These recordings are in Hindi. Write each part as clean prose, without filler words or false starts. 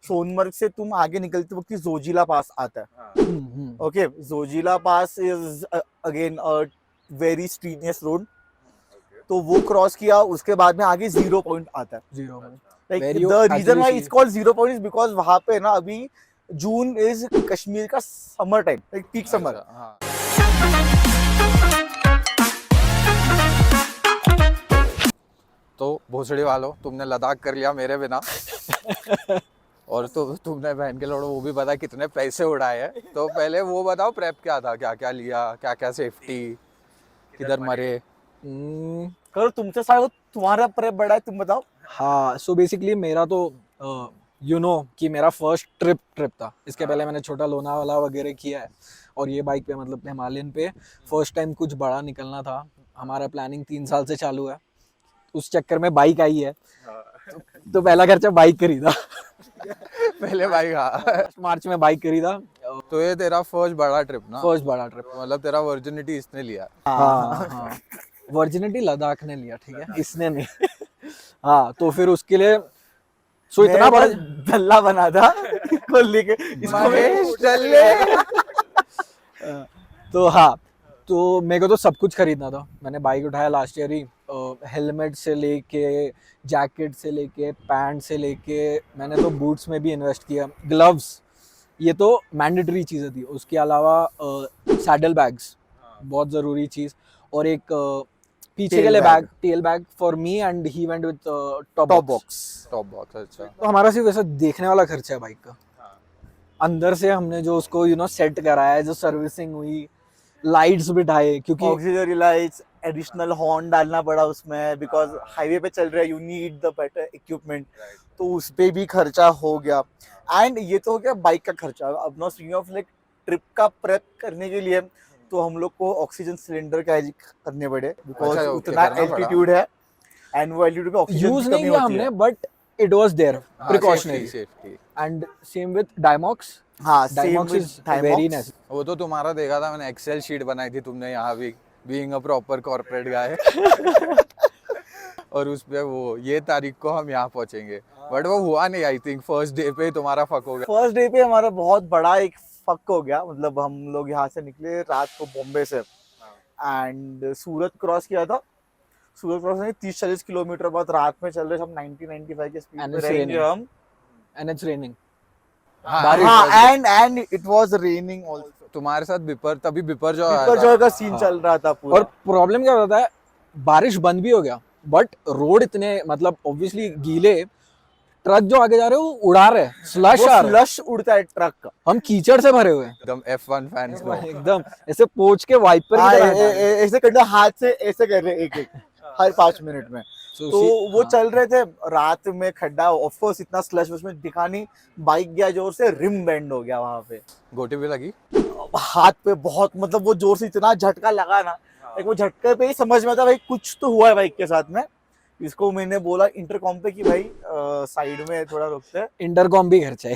सोनमर्ग से तुम आगे निकलते वक्त जोजिला पास आता है। Okay, Zojila pass is again very strenuous road. तो वो क्रॉस किया, उसके बाद में आगे 0 पॉइंट आता है। 0 point. Like Where the you reason actually why see- it's called 0 point is because वहां पे ना अभी जून इज कश्मीर का summer time, like peak summer. हाँ। तो भोसड़ी वालों, तुमने लद्दाख कर लिया मेरे बिना और तुमने बहन के लोड़ो वो भी पता कितने पैसे उड़ाए हैं। तो पहले वो बताओ प्रेप क्या था, क्या क्या लिया, क्या क्या सेफ्टी, किधर मरे। करो तुमसे सारा, तुम्हारा प्रेप बड़ा है, तुम बताओ। हाँ, सो बेसिकली मेरा तो कि मेरा फर्स्ट ट्रिप था। इसके पहले मैंने छोटा लोनावाला वगैरह किया है, और ये बाइक पे मतलब हिमालयन पे फर्स्ट टाइम कुछ बड़ा निकलना था। हमारा प्लानिंग 3 साल से चालू है, उस चक्कर में बाइक आई है। तो पहला खर्चा बाइक खरीदा पहले भाई हाँ। मार्च में बाइक खरीदा। तो ये तेरा फर्स्ट बड़ा ट्रिप ना? फर्स्ट बड़ा ट्रिप, मतलब तेरा वर्जिनिटी इसने लिया। हाँ। वर्जिनिटी लद्दाख ने लिया, ठीक है, इसने नहीं। हाँ, तो फिर उसके लिए सो इतना बड़ा दल्ला बना था को लेके इसको महेश डल्ले। तो हाँ, तो मेरे को तो सब कुछ खरीदना था। मैंने बाइक उठाया लास्ट ईयर ही, हेलमेट से लेके जैकेट से लेके पैंट से लेके, मैंने तो बूट्स में भी इन्वेस्ट किया, ग्लव्स, ये तो मैंडेटरी चीज़ें थी। उसके अलावा सैडल बैग्स बहुत ज़रूरी चीज़, और एक पीछे के लिए bag, tell bag for me, and he went with top box. अच्छा। तो हमारा सिर्फ ऐसा देखने वाला खर्चा है बाइक का। अंदर से हमने जो उसको सेट कराया, जो सर्विसिंग हुई, लाइट्स बिठाए, क्योंकि ऑक्सिलरी लाइट्स, एडिशनल हॉर्न डालना पड़ा उसमें, बिकॉज हाईवे पे चल रहा है, you need the better equipment. तो उस पे भी खर्चा हो गया। एंड ये तो हो गया बाइक का खर्चा। अब no speaking of like trip का प्रेप करने के लिए तो हम लोग को ऑक्सीजन सिलेंडर कैरी करने पड़े, बिकॉज अच्छा, उतना एल्टीट्यूड है, एंड वो एल्टीट्यूड पे ऑक्सीजन यूज की नहीं कमी किया होती हमने, है। But it was there precautionary. Safety. And same with Diamox. हाँ, डायमॉक्स इज वेरी नाइस। वो तो तुम्हारा देखा था मैंने, एक्सेल शीट बनाई थी तुमने यहाँ भी, बीइंग अ प्रॉपर कॉर्पोरेट गाय। और उस पे वो ये तारीख को हम यहाँ पहुंचेंगे, बट वो हुआ नहीं। आई थिंक फर्स्ट डे पे तुम्हारा फक हो गया। फर्स्ट डे पे हमारा बहुत बड़ा एक फक हो गया। मतलब हम लोग यहाँ से निकले रात को बॉम्बे से, एंड सूरत क्रॉस किया था। सूरत क्रॉस नहीं, 30-40 किलोमीटर बाद रात में चल रहे, हम 90-95 के स्पीड में रहेंगे हम, एंड इट्स रेनिंग। हाँ, and it was raining also. तुम्हारे साथ बिपर, तभी बिपर जो का सीन चल रहा था पूरा। और प्रॉब्लम क्या होता है, बारिश बंद भी हो गया, बट रोड इतने मतलब ऑब्वियसली गीले, ट्रक जो आगे जा रहे हैं वो उड़ा रहे, स्लश आ रहा है, फ्लश उड़ता है ट्रक का। हम कीचड़ से भरे हुए हैं एकदम F1 फैंस को। एकदम ऐसे पोंछ के वाइपर की तरह। ऐसे करना, हाथ से ऐसे कर रहे एक एक हर 5 मिनट में। तो वो चल रहे थे रात में, खड्डा ऑफ कोर्स इतना स्लश उसमें दिखा नहीं, बाइक गया जोर से, रिम बेंड हो गया वहां पे, गोटी भी लगी हाथ पे बहुत, मतलब वो जोर से इतना झटका लगा ना, एक वो झटके पे ही समझ में आता भाई कुछ तो हुआ है बाइक के साथ में। इसको मैंने बोला इंटरकॉम पे कि भाई साइड में थोड़ा रुकते हैं। इंटरकॉम भी खर्चा है,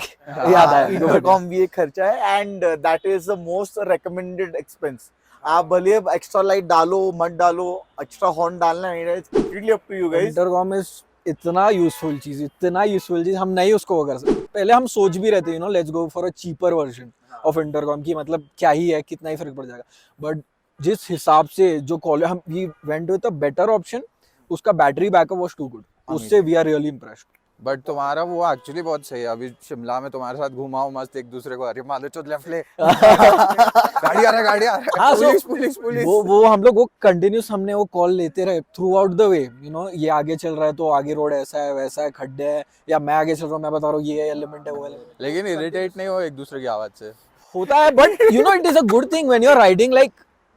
याद आया। इंटरकॉम भी एक खर्चा है, and that is the most recommended expense. आप भले एक्स्ट्रा लाइट डालो मत डालो, एक्स्ट्रा हॉर्न डालना नहीं, it's completely up to you guys. Intercom is इतना यूजफुल चीज, हम नहीं उसको वो कर सकते। पहले हम सोच भी रहते let's go for a cheaper version of intercom, की मतलब क्या ही है, कितना ही फर्क पड़ जाएगा। बट जिस हिसाब से जो कॉल हम we went with a better option, उसका battery backup was too good, उससे we are really impressed. But तुम्हारा वो एक्चुअली बहुत सही है। अभी शिमला में तुम्हारे साथ घुमाओ मस्त, एक दूसरे को अरे मालो चो लेफ्ट ले, गाड़ी आ रहा है, हाँ, पुलिस। वो हम लोग वो कंटिन्यूस हमने वो कॉल लेते रहे थ्रू आउट द वे, ये आगे चल रहा है तो आगे रोड ऐसा है वैसा है, खड्डे है, या मैं आगे चल रहा हूँ मैं बता रहा हूँ ये एलिमेंट है वो एलिमेंट। लेकिन इरिटेट नहीं हो एक दूसरे की आवाज से? होता है, but it is a good thing when you are riding, like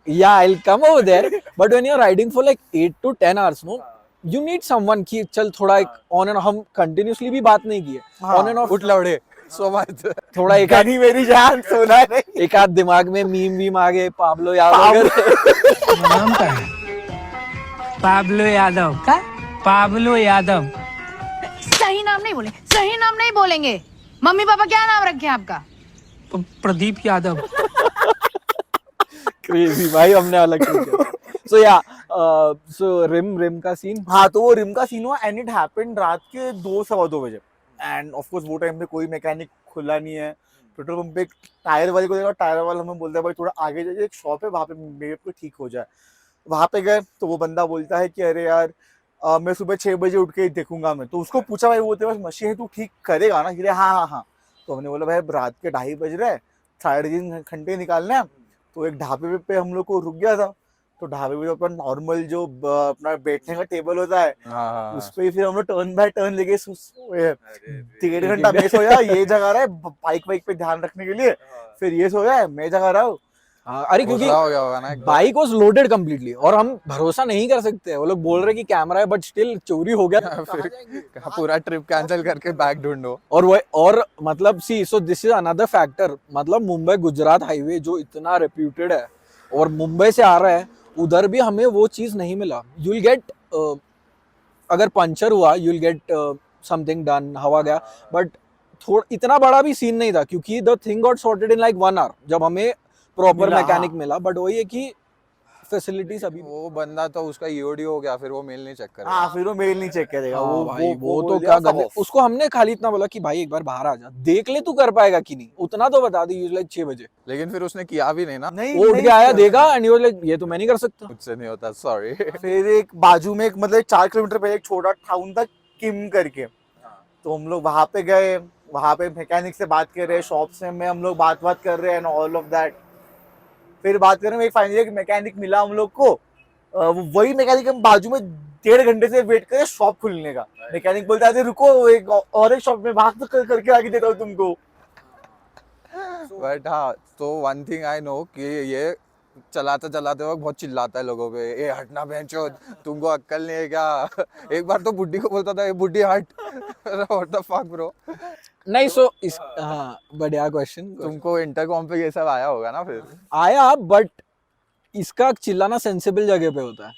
I will come over there, but when you are riding for like 8 to 10 hours, no, you need someone कि चल थोड़ा एक ऑन एंड, हम कंटिन्यूअसली भी बात नहीं किए, ऑन एंड ऑफ उठ लौड़े सो मत, थोड़ा एक आध मेरी जान सोना है, एक आध दिमाग में मीम आ गए, पाब्लो यादव नाम क्या है? पाब्लो यादव का? पाब्लो यादव। सही नाम नहीं बोले, सही नाम नहीं बोलेंगे। मम्मी पापा क्या नाम रखे हैं आपका? प्रदीप यादव। क्रेजी भाई, हमने अलग किया। सो या सो रिम का सीन। हाँ, तो वो रिम का सीन हुआ, एंड इट हैपेंड रात के 2 सवा 2 बजे। एंड ऑफ कोर्स वो टाइम पे कोई मैकेनिक खुला नहीं है। पेट्रोल पंप पे एक टायर वाले को देखा, टायर वाला हमें बोलता है भाई थोड़ा आगे जाइए, एक शॉप है वहाँ पे मेरे को ठीक हो जाए। वहाँ पे गए तो वो बंदा बोलता है कि अरे यार मैं सुबह 6 बजे उठ के देखूंगा। मैं तो उसको पूछा भाई वो तेरे पास मशीन है, तू ठीक करेगा ना? कि हाँ हाँ हाँ। तो हमने बोला भाई रात के 2:30 बज रहे हैं, 3.5 घंटे निकालना है। तो एक ढाबे पे हम लोग को रुक गया था। तो ढाबे पे अपना नॉर्मल जो अपना बैठने का टेबल होता है हाँ उस पे फिर हम लोग टर्न बाय टर्न लेके सोए। 1.5 घंटा मैं सोया, ये जगा रहा है बाइक वाइक पे ध्यान रखने के लिए, फिर ये सोया है, मैं जगा रहा हूँ। हाँ, अरे क्योंकि घुसरा हो गया होगा ना एकदम। बाइक वॉज लोडेड कम्प्लीटली और हम भरोसा नहीं कर सकते। वो लोग बोल रहे कि कैमरा है बट स्टिल चोरी हो गया। फिर पूरा ट्रिप कैंसिल करके बैग ढूंढो। और मतलब see so this is another factor. मतलब मुंबई गुजरात हाईवे जो इतना रेप्यूटेड है और मुंबई से आ रहा है, उधर भी हमें वो चीज नहीं मिला। यूल गेट अगर पंचर हुआ यूल गेट समथिंग डन, हवा गया, बट थोड़ा इतना बड़ा भी सीन नहीं था क्योंकि the thing got sorted in like 1 hour जब हमें प्रॉपर मिला, मैकेनिक हाँ। मिला। बट वही है कि फैसिलिटीज अभी वो बंदा तो उसका ईओडी हो गया, फिर वो मेल नहीं चेक करेगा। हाँ फिर वो मेल नहीं चेक करेगा। हाँ भाई, वो बोल तो दिया क्या सब गंदे। off। उसको हमने खाली इतना बोला कि भाई एक बार बाहर आ जा, देख ले तू कर पाएगा कि नहीं, उतना तो बता दी। यूज लाइक 6 बजे लेकिन फिर उसने किया भी नहीं ना। नहीं वो उठ नहीं के आया, किया। देखा एंड यूज लाइक ये तो मैं नहीं कर सकता। मुझसे नहीं होता, सॉरी। फिर एक बाजू में एक मतलब 4 किलोमीटर पहले एक छोटा टाउन था किम करके। तो हम लोग वहां पे गए, वहां पे मैकेनिक से बात कर रहे हैं, शॉप से में हम लोग बात कर रहे हैं एंड ऑल ऑफ दैट। फिर बात कर रहे हैं, एक फाइनली एक मैकेनिक मिला हम लोग को। वही मैकेनिक हम बाजू में 1.5 घंटे से वेट करे शॉप खुलने का। मैकेनिक बोलता है रुको एक और एक शॉप में बात करके आगे देता हूँ तुमको। बट हाँ, तो वन थिंग आई नो कि ये चलाते चलाते वक्त बहुत चिल्लाता है लोगों पे, ए हटना बेंचो, तुमको अक्ल नहीं है क्या? एक बार तो बुड्ढी को बोलता था, ए बुड्ढी हट। What the fuck bro. नहीं सो इस हाँ बढ़िया क्वेश्चन। तुमको इंटरकॉम पे ये सब आया होगा ना फिर। आया बट इसका चिल्लाना सेंसिबल जगह पे होता है।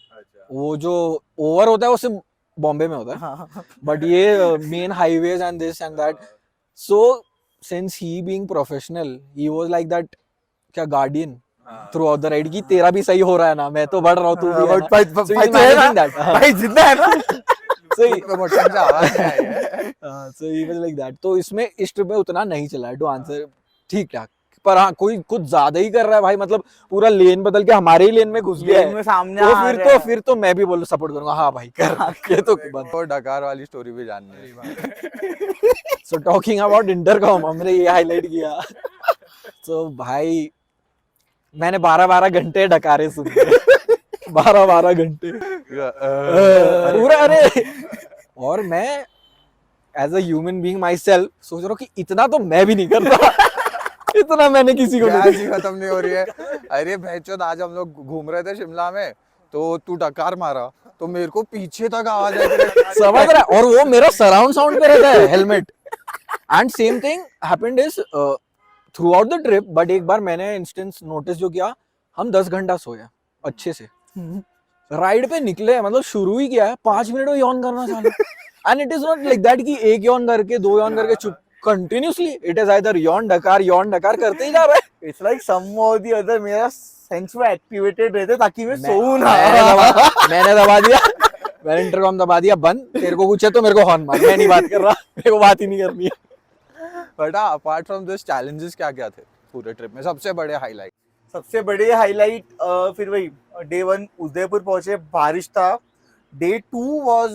वो जो ओवर होता है वो सिर्फ बॉम्बे में होता है, हाँ बट ये main highways and this and that. So since he being professional he was like that क्या guardian throughout the ride की तेरा भी सही हो रहा है ना, मैं तो बढ़ रहा हूँ, तू भी है ना। भाई So भाई he's तो है ना, managing that. भाई जिंदा है ना। So he- पे मोटरसाइकिल से आवाज नहीं आई है। so he was like that. तो इसमें इस ट्रिप में उतना नहीं चला है टू आंसर, ठीक ठाक। पर हाँ कोई कुछ ज्यादा ही कर रहा है भाई, मतलब पूरा लेन बदल के हमारे ही लेन में घुस गया लेन है, में सामने तो आ फिर रहा तो है। फिर तो मैं भी बोलूँ सपोर्ट करूंगा, हाँ भाई कर ये तो बात। तो डकार वाली स्टोरी भी जाननी है। सो टॉकिंग अबाउट इंटरकॉम हमने ये हाईलाइट किया। तो भाई मैंने 12-12 घंटे डकारे सुने। 12-12 घंटे पूरा। अरे और मैं as a human being myself सोच रहा हूँ कि इतना तो मैं भी नहीं करता। इतना मैंने किसी को गैस नहीं। ही खत्म नहीं हो रही है। अरे भैंचोद, आज हम लोग घूम रहे थे शिमला में, तो तू डकार मारा तो मेरे को पीछे तक आवाज आई तेरे। समझ रहा है, और वो मेरा सराउंड साउंड पे रहता है helmet. And same thing happened is through out the trip. But एक बार मैंने इंस्टेंस नोटिस जो किया, हम 10 घंटा सोए अच्छे से, राइड पे निकले, मतलब शुरू ही किया है 5 मिनट में यॉन करना चालू। And it is not like that कि एक यॉन करके 2 यॉन करके चुप, continuously it is either Yon डकार करते ही जा रहा है। इट्स लाइक सम और द अदर मेरा सेंस में एक्टिवेटेड रहते ताकि मैं सोऊं ना। मैंने दबा दिया, मैंने इंटरकॉम दबा दिया बंद। तेरे को कुछ है तो मेरे को हॉर्न मार, मैं नहीं बात कर रहा, मेरे को बात ही नहीं करनी है। बट हाँ, अपार्ट फ्रॉम दिस चैलेंजेस क्या क्या थे पूरे ट्रिप में, सबसे बड़े हाईलाइट? सबसे बड़े हाईलाइट फिर वही डे 1 उदयपुर पहुंचे, बारिश था। डे 2 वाज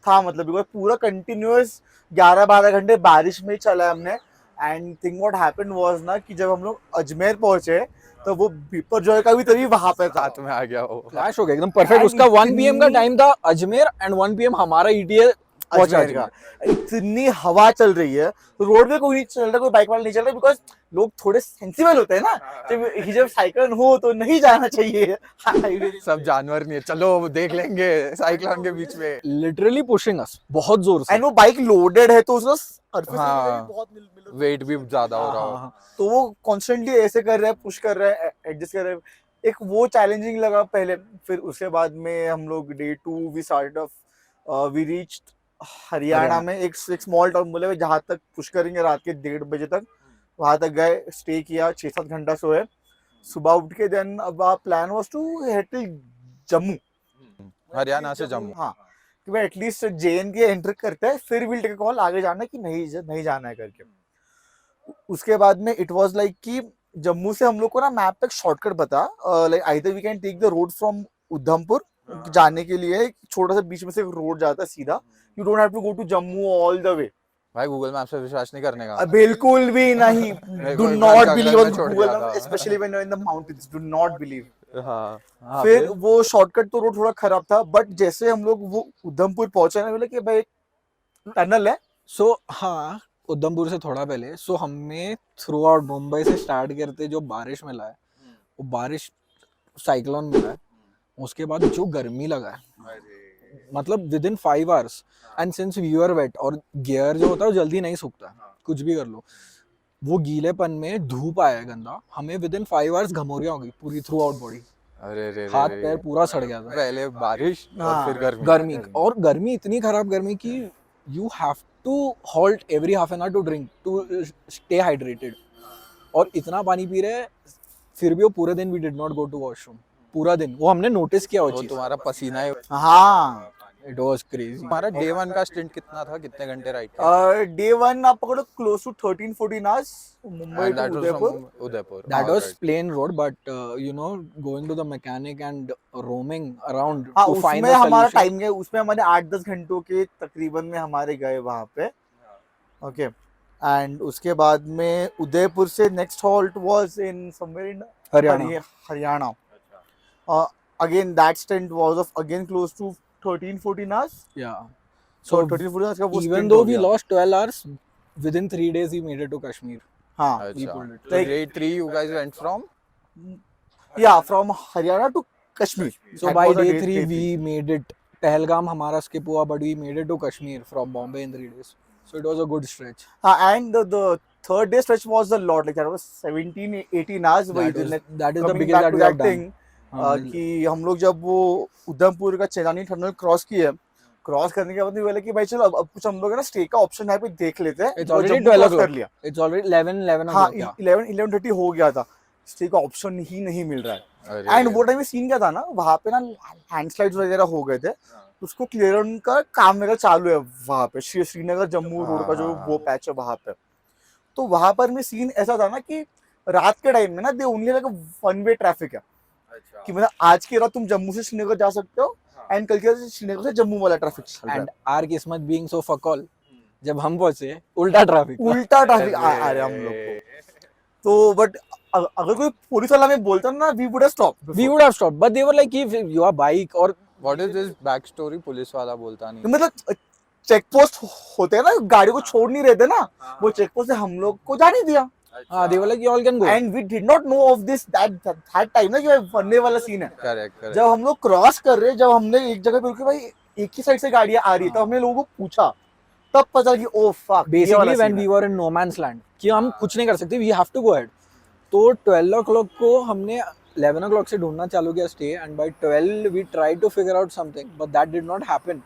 था मतलब बिकॉज पूरा कंटिन्यूअस 11-12 घंटे बारिश में ही चला है हमने। And thing what happened was ना कि जब हम लोग अजमेर पहुंचे तो वो बिपर जॉय का भी तभी वहां पे था। साथ में आ गया वो। फ्लैश हो गया एकदम परफेक्ट। And उसका 1 PM का इतनी- टाइम था अजमेर एंड 1 PM हमारा ETA पहुंचा अजमेर का इतनी हवा चल रही है तो रोड पे कोई नहीं चल रहा, कोई बाइक वाला नहीं चल रहा, बिकॉज लोग थोड़े सेंसिबल होते हैं ना। जब साइक्लोन हो तो नहीं जाना चाहिए हाईवे। सब जानवर नहीं है, चलो देख लेंगे साइक्लोन के बीच में। लिटरली पुशिंग अस बहुत जोर से। एंड वो बाइक लोडेड है तो उसका surface हाँ। area भी बहुत मिल वेट भी ज्यादा हो रहा हो। तो वो कॉन्स्टेंटली ऐसे कर रहा है, पुश कर रहा है, एडजस्ट कर रहा है। एक वो चैलेंजिंग लगा पहले। फिर उसके बाद में हम लोग day 2 we start off we reached Haryana में एक स्मॉल टाउन बोले जहाँ तक पुश करेंगे रात के 1:30 बजे तक। वहां तक गए, स्टे किया, 6-7 घंटा सोए, सुबह उठ के देन अब plan was to head to Jammu. Haryana से जम्मू। हाँ कि भाई एटलीस्ट जेएन के एंटर करते हैं फिर विल टेक कॉल आगे जाना है कि नहीं जाना है करके। उसके बाद में इट वाज लाइक कि जम्मू से हम लोग को ना मैप पे शॉर्टकट बता, like either we can take the road from Udhampur जाने के लिए, एक छोटा सा बीच में से रोड जाता है सीधा, you don't have to go to Jammu all the way. भाई गूगल मैप से विश्वास नहीं करने का। बिल्कुल भी नहीं, मेरे डू को एक not bar believe jungle on में छोड़ गूगल दिया था। Specially when you in the mountains, do not believe. हाँ फिर वो शॉर्टकट तो रोड थोड़ा खराब था, बट जैसे हम लोग वो उधमपुर पहुंचे ना, बोले कि भाई टनल है। सो हाँ, उधमपुर से थोड़ा पहले, सो हमें थ्रू आउट मुंबई से स्टार्ट करते जो बारिश मिला है, वो बारिश साइक्लोन मिला है, उसके बाद जो गर्मी लगा है, मतलब within 5 hours, and since we were wet, और गियर जो होता है वो जल्दी नहीं सूखता, कुछ भी कर लो, वो गीलेपन में धूप आया गंदा, हमें विद इन 5 आवर्स घमौरियां हो गई पूरी थ्रू आउट बॉडी, अरे रे हाथ पैर पूरा सड़ गया था। पहले बारिश और हाँ, फिर गर्मी। गर्मी, और गर्मी इतनी खराब गर्मी कि you have to halt every half an hour to drink, to stay hydrated, और इतना पानी पी रहे हैं, फिर भी वो पूरे दिन we did not go to washroom, पूरा दिन वो हमने नोटिस किया वो वो चीज, तुम्हारा पसीना है। हाँ, इट वाज क्रेजी। तुम्हारा डे 1 का स्टिंट कितना था, कितने घंटे राइड किया? डे 1 आप पकड़ो close to 13-14 hours Mumbai And to that was Udaipur. from Udaipur. That हाँ, was right. plain road, but you know, going to the mechanic and roaming around हाँ, to find उसमें the हमारा solution. टाइम गया, उसमें हमारे 8-10 घंटों के तकरीबन में हमारे गए वहां पे। ओके, एंड उसके बाद में उदयपुर से next halt was in somewhere in Haryana. Haryana. Again that stint was of again close to 13-14 hours. Yeah. So So 13-14 hours का वो even stint though हो we गया। lost 12 hours, within 3 days we made it to Kashmir. हाँ, अच्छा। pulled it. So day 3 you guys went from? या from Haryana to Kashmir. So That by was a day day 3 three. we made it. Pahalgam हमारा skip हुआ, but we made it to Kashmir from Bombay in 3 days. So it was a good stretch. And the third day stretch was a lot, like that was 17-18 hours. वही That is the coming biggest back that to we have that done. thing, हाँ, कि हम लोग जब वो उधमपुर का चेनानी टनल क्रॉस किए, क्रॉस करने के बाद भी बोले कि भाई चलो अब कुछ हम लोग है ना स्टे का ऑप्शन यहाँ पे देख लेते हैं। It's वो already जम्मू 12 cross कर o'clock. लिया। It's already 11 हाँ, o'clock. Yeah. 11-11:30 हो गया था, स्टे का ऑप्शन ही नहीं मिल रहा है। अरे एंड वो टाइम में सीन क्या था ना, वहाँ पे ना लैंडस्लाइड्स वगैरह हो गए थे, उसको क्लियर का काम वगैरह चालू है वहाँ पे, श्रीनगर जम्मू रोड का जो वो पैच है वहाँ पे। तो वहाँ पर में सीन ऐसा था ना कि रात के टाइम में ना they only like one way traffic है, कि मतलब आज की रात तुम जम्मू से श्रीनगर जा सकते हो, एंड कल के रात श्रीनगर से जम्मू वाला ट्रैफिक चल रहा है। And our किस्मत being so fuck all, जब हम पहुंचे उल्टा ट्रैफिक, उल्टा ट्रैफिक आ रहा है हम लोग को। तो बट अगर कोई पुलिस वाला में बोलता ना, we would have stop. we would have stopped, but they were like if your bike or What is this back story? Police वाला बोलता नहीं। मतलब चेक पोस्ट होते हैं ना, गाड़ी को छोड़ नहीं रहते ना, वो चेक पोस्ट से हम लोग को जाने दिया। they were like you all can go. And we did not know of this that time ना, कि वन वे वाला सीन है। Correct correct. जब हम लोग क्रॉस कर रहे, जब हमने एक जगह पे रुके, भाई एक ही साइड से गाड़ियां आ रही है, तो हमने लोगों को पूछा, तब पता कि oh fuck, Basically when we were in no man's land, कि हम कुछ नहीं कर सकते, we have to go ahead. तो 12 o'clock को हमने 11 o'clock से ढूंढना चालू किया stay, and by 12 we tried to figure out something, but that did not happen.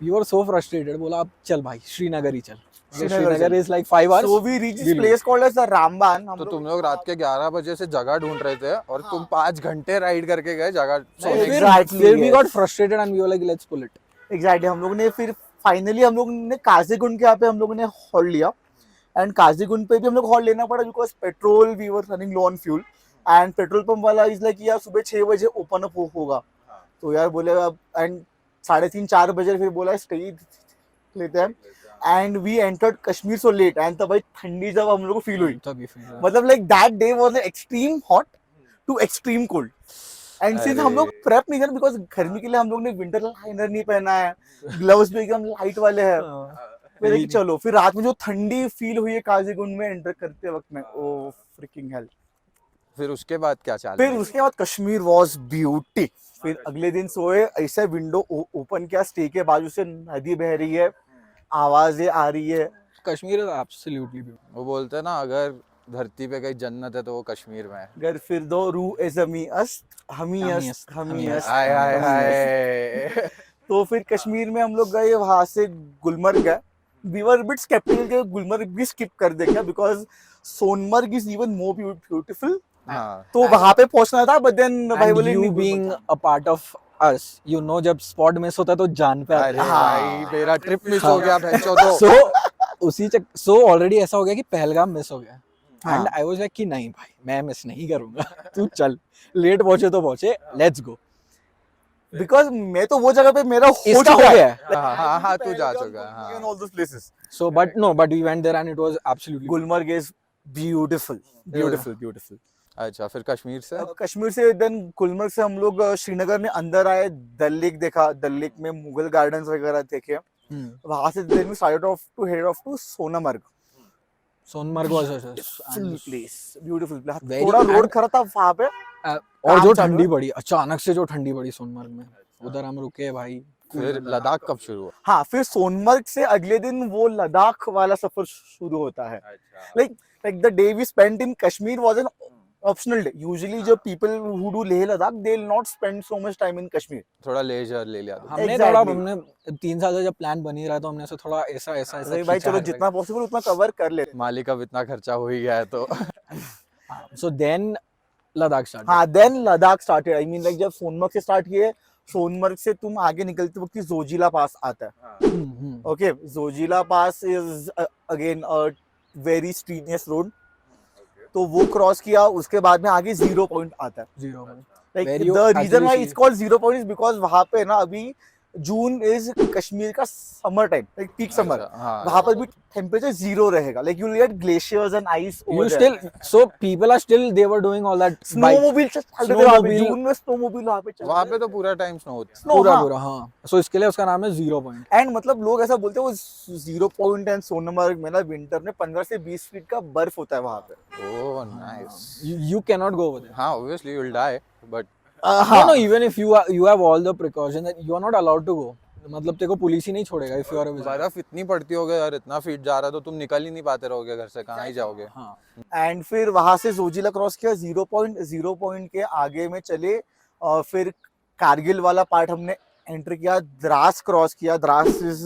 We were so frustrated. बोला अब चल भाई श्रीनगर ही चल. Srinagar is like 5 hours. So we reached this We'll place called as the Ramban। हम तो लोग तुम लोग रात के 11 बजे से जगह ढूंढ रहे थे और तुम 5 घंटे राइड करके गए जगह So सोने की। Exactly, फिर we yes. got frustrated and we were like let's pull it. Exactly हम लोग ने फिर फाइनली हम लोग ने काजीगुंड के यहाँ पे हम लोगों ने हॉल्ट लिया, एंड काजीगुंड पे भी हम लोग हॉल्ट लेना पड़ा because petrol, we were running low on fuel, and petrol pump वाला इज लाइक यार सुबह 6 बजे ओपन अप होगा, तो यार बोले अब, एंड 3:30-4 बजे फिर बोला स्टे लेते हैं, and we entered Kashmir so late, एंड तब भाई ठंडी जब हम लोग को फील हुई, तभी फिर मतलब like that day was extreme hot to extreme cold, and since हम लोग प्रेप नहीं कर, बिकॉज गर्मी के लिए हम लोग ने विंटर लाइनर नहीं पहना है, ग्लव्स भी एकदम लाइट वाले हैं, फिर कि चलो, फिर रात में जो ठंडी फील हुई है काजीगुंड में एंटर करते वक्त में, ओ फ्रिकिंग हेल। फिर उसके बाद क्या चाल? फिर उसके बाद कश्मीर वाज ब्यूटी। फिर अगले दिन सोए, ऐसे विंडो ओपन किया, स्टे के बाजू से नदी बह रही है, आवाजें आ रही है। Kashmir is absolutely beautiful. वो बोलते हैं ना अगर धरती पे कहीं जन्नत है तो वो कश्मीर में है। घर फिर दो रू एजमी अस्त हमी अस्त हमी अस्त। हाय हाय हाय। तो फिर कश्मीर में हम लोग गए, वहां से गुलमर्ग गए। वी वर बिट स्केप्टिकल कि गुलमर्ग भी स्किप कर देगा, because Sonamarg is even more beautiful. हाँ। तो वहां पे पहुंचना था, बट देन भाई And बोले you नहीं, being a part of us, you know, जब स्पॉट मिस होता है तो जान पे अरे आता भाई मेरा ट्रिप मिस हाँ। हो गया भैंचो है तो सो सो ऑलरेडी ऐसा हो गया कि पहलगाम मिस हो गया हाँ। एंड आई वाज लाइक कि नहीं भाई मैं मिस नहीं करूंगा तू चल लेट पहुंचे तो पहुंचे लेट्स गो बिकॉज मैं तो वो जगह पे मेरा हो इसका चुका हो है गया है हाँ हाँ तू जा चुका है हाँ all those places so but no but we went there and it was absolutely Gulmarg is beautiful beautiful beautiful अच्छा फिर कश्मीर से कश्मीर से देन गुलमर्ग से हम लोग श्रीनगर में अंदर आए, डल लेक देखा, डल लेक में मुगल गार्डन्स वगैरह देखे, वहां से then we started off to head off to Sonamarg. Sonamarg was beautiful place, beautiful place. Very- थोड़ा रोड and- खराब था वहां पे, और जो काम चल ठंडी रहा। पड़ी अचानक से जो ठंडी पड़ी सोनमर्ग में उधर हम रुके भाई फिर लद्दाख कब शुरू हुआ हाँ फिर सोनमर्ग से अगले दिन वो लद्दाख वाला सफर शुरू होता है। like the day we spent in Kashmir was an optional day. Usually जो people who do Leh Ladakh they'll not spend so much time in Kashmir. थोड़ा लेजर ले लिया तो हमने Exactly. थोड़ा हमने 3 साल से जब प्लान बन ही रहा तो हमने ऐसे थोड़ा ऐसा ऐसा ऐसा अरे भाई खींचा चलो है जितना पॉसिबल उतना कवर कर ले। मालिक अब इतना खर्चा हो ही गया है तो सो देन लद्दाख स्टार्ट हाँ then Ladakh started. I mean like जब सोनमर्ग से स्टार्ट किए, सोनमर्ग से तुम आगे निकलते वक्त जोजिला पास आता है। Okay Zojila pass is again a very strenuous road, तो वो क्रॉस किया, उसके बाद में आगे 0 पॉइंट आता है। 0 like Where you the reason actually why see- it's called 0 point is because वहां पे ना अभी जून इज कश्मीर का summer time, like peak summer. हाँ वहां पर भी टेम्परेचर 0 रहेगा, like you will get glaciers and ice you over still so people are still they were doing all that bike snowmobile चलते थे वहां पे, Snowmobile- जून में स्नोमोबाइल वहां पे चलते वहां थे। पे तो पूरा टाइम स्नो होता Snow, पूरा हाँ। पूरा हाँ सो इसके लिए उसका नाम है 0 पॉइंट एंड मतलब लोग ऐसा बोलते हैं वो 0 पॉइंट एंड सोनमर्ग में ना विंटर में 15 से 20 फीट का बर्फ होता है वहां पे। है oh nice you cannot go over there हाँ obviously you will die but no even if you have all the precautions that you are not allowed to go मतलब तेरे को पुलिस ही नहीं छोड़ेगा if you are a visitor बर्फ इतनी पड़ती होगी यार, इतना फीट जा रहा है तो तुम निकल ही नहीं पाते रहोगे घर से, कहाँ ही जाओगे हाँ एंड फिर वहां से जोजिला क्रॉस किया, 0 पॉइंट के आगे में चले, और फिर कारगिल वाला पार्ट हमने एंटर किया, द्रास क्रॉस किया। Dras is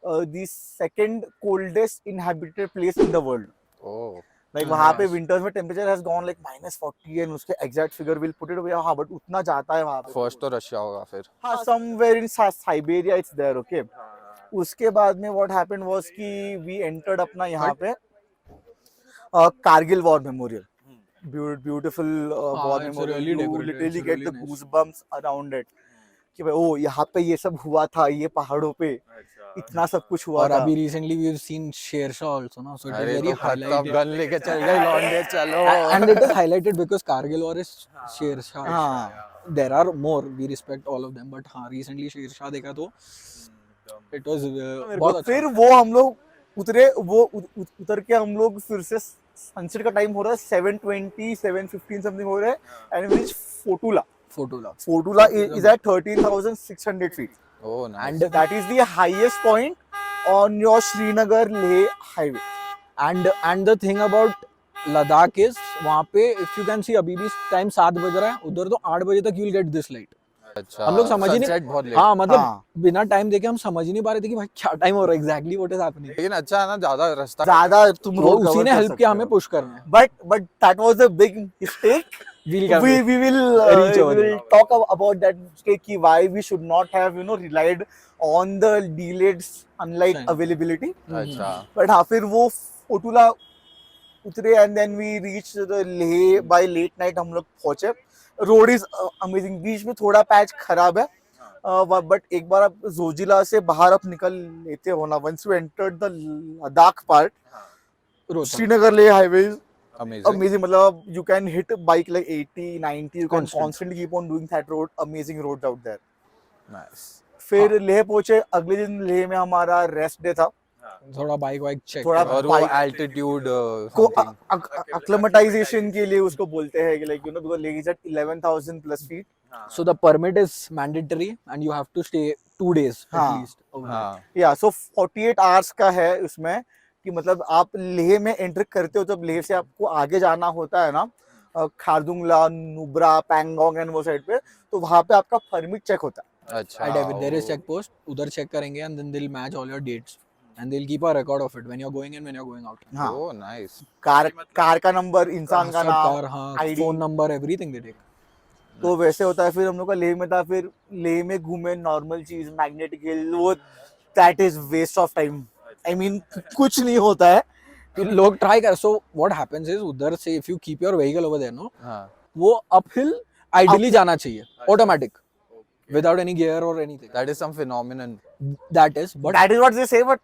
the second coldest inhabited place in the world. Oh like वहां पे विंटर्स में temperature has gone like -40 and उसके exact figure will put it away. हाँ बट उतना जाता है वहां पे। फर्स्ट तो रशिया होगा फिर हाँ somewhere in Siberia it's there. Okay उसके बाद में व्हाट हैपेंड वाज कि वी एंटर्ड अपना यहाँ पे Kargil war memorial. Beautiful war it's memorial, really you decorated, literally it's get really the nice. Goosebumps around it कि भाई ओ यहाँ पे ये सब हुआ था, ये पहाड़ों पे इतना सब कुछ हुआ और था। अभी recently we have seen Sher Shah also ना so it is अरे very तो खत्म highlighted गन लेके चल गए लौंडे चलो and it is highlighted because Kargil war is Sher Shah हाँ there are more we respect all of them but हाँ recently शेरशाह देखा तो it was बहुत अच्छा फिर वो हम लोग उतरे, वो उतर के हम लोग फिर से सनसेट का टाइम हो रहा है 7:20 7:15 समथिंग हो रहा है and we reach Fotu La. Fotu La Fotu La is at 13,600 feet oh nice and that is the highest point on your Srinagar Leh highway. and the thing about Ladakh is वहाँ पे if you can see अभी भी टाइम 7 बज रहा है उधर तो 8 बजे तक you will get this light अच्छा हम लोग समझ ही sunset नहीं बहुत लेट हाँ मतलब हाँ। बिना टाइम देखे हम समझ ही नहीं पा रहे थे कि भाई क्या टाइम हो रहा है एग्जैक्टली व्हाट इज हैपनिंग लेकिन अच्छा है ना ज्यादा रास्ता ज्यादा तुम वो road उसी cover ने कर हेल्प सकते किया हो। हमें पुश करने but that was a big mistake. we will Reach over we will there. talk about that mistake ki why we should not have relied on the delayed sunlight Sun. availability. अच्छा But हाँ फिर वो फोटुला उतरे and then we reach the Leh by late night हम लोग पहुंचे। रोड इज अमेजिंग, बीच में थोड़ा पैच खराब है बट एक बार आप जोजिला से बाहर आप निकल लेते हो ना, once you entered the Ladakh part, Srinagar Leh highway amazing amazing. मतलब you can hit bike like 80 90, you can Constant. constantly keep on doing that road. Amazing roads out there. Nice फिर लेह पहुंचे, अगले दिन लेह में हमारा रेस्ट डे था। थोड़ा बाइक वाइक चेक थोड़ा और वो bike एल्टीट्यूड को acclimatization के लिए उसको बोलते हैं कि like because Leh is at 11,000 plus feet. so the permit is mandatory and you have to stay 2 days at हाँ। least over there. हाँ Yeah, so 48 hours का है उसमें कि मतलब आप लेह में एंटर करते हो, जब लेह से आपको आगे जाना होता है ना खारदुंगला, नुब्रा, पैंगोंग एंड वो साइड पे, तो वहां पे आपका परमिट चेक होता है। अच्छा at every there is check post उधर check करेंगे and then they'll match all your dates and they'll keep a record of it when you're going in when you're going out हाँ ओह नाइस कार का नंबर, इंसान का सब नाम, कार हाँ ID. phone number everything they take तो वैसे होता है। फिर हम लोग का लेह में था, फिर लेह में घूमे नॉर्मल चीज, मैग्नेटिक हिल, वो that is waste of time. I mean कुछ नहीं होता है। तो लोग ट्राई कर, सो व्हाट हैपेंस इज उधर से if you keep your vehicle over there no, हाँ वो अपहिल आइडियली जाना चाहिए ऑटोमेटिक विदाउट एनी गियर और anything, that is some phenomenon. That is but that is what they say, but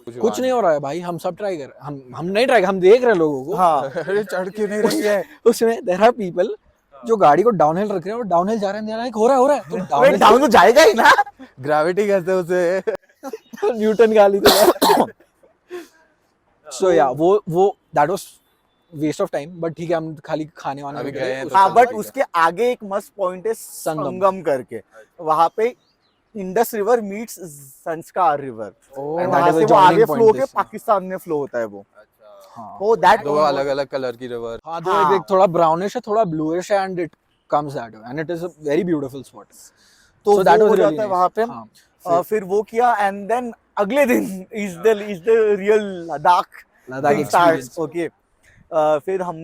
कुछ नहीं हो रहा है भाई। हम सब ट्राई कर, हम नहीं ट्राई, हम देख रहे हैं लोगों को। हाँ अरे चढ़ क्यों नहीं रही है? उसमें देयर आर पीपल जो गाड़ी को डाउनहिल रख रहे हैं और डाउनहिल जा रहे हैं, दे आर लाइक हो रहा है तो अबे डाउन तो जाएगा ही ना। ग्रेविटी कहते हैं उसे। न्यूटन गाली तो सो या वो that was waste of time, but ठीक है हम खाली खाने वाने अभी में गए हैं तो हाँ चल बट जाएगा। उसके आगे एक मस्त पॉइंट है संगम करके, वहां पे इंडस रिवर मीट्स संस्कार रिवर, Oh, एंड that वहां is a से वो joining आगे point फ्लो के this. पाकिस्तान में फ्लो होता है वो। हाँ वो दैट दो अलग अलग कलर की रिवर। हाँ तो एक थोड़ा ब्राउनिश है, थोड़ा ब्लूइश है, and it comes that way and it is a very beautiful spot. तो So that वो was हो really जाता है nice. वहां पे। हाँ, फिर वो किया एंड देन अगले दिन is the real Ladakh Ladakh thing starts, experience. okay. फिर हम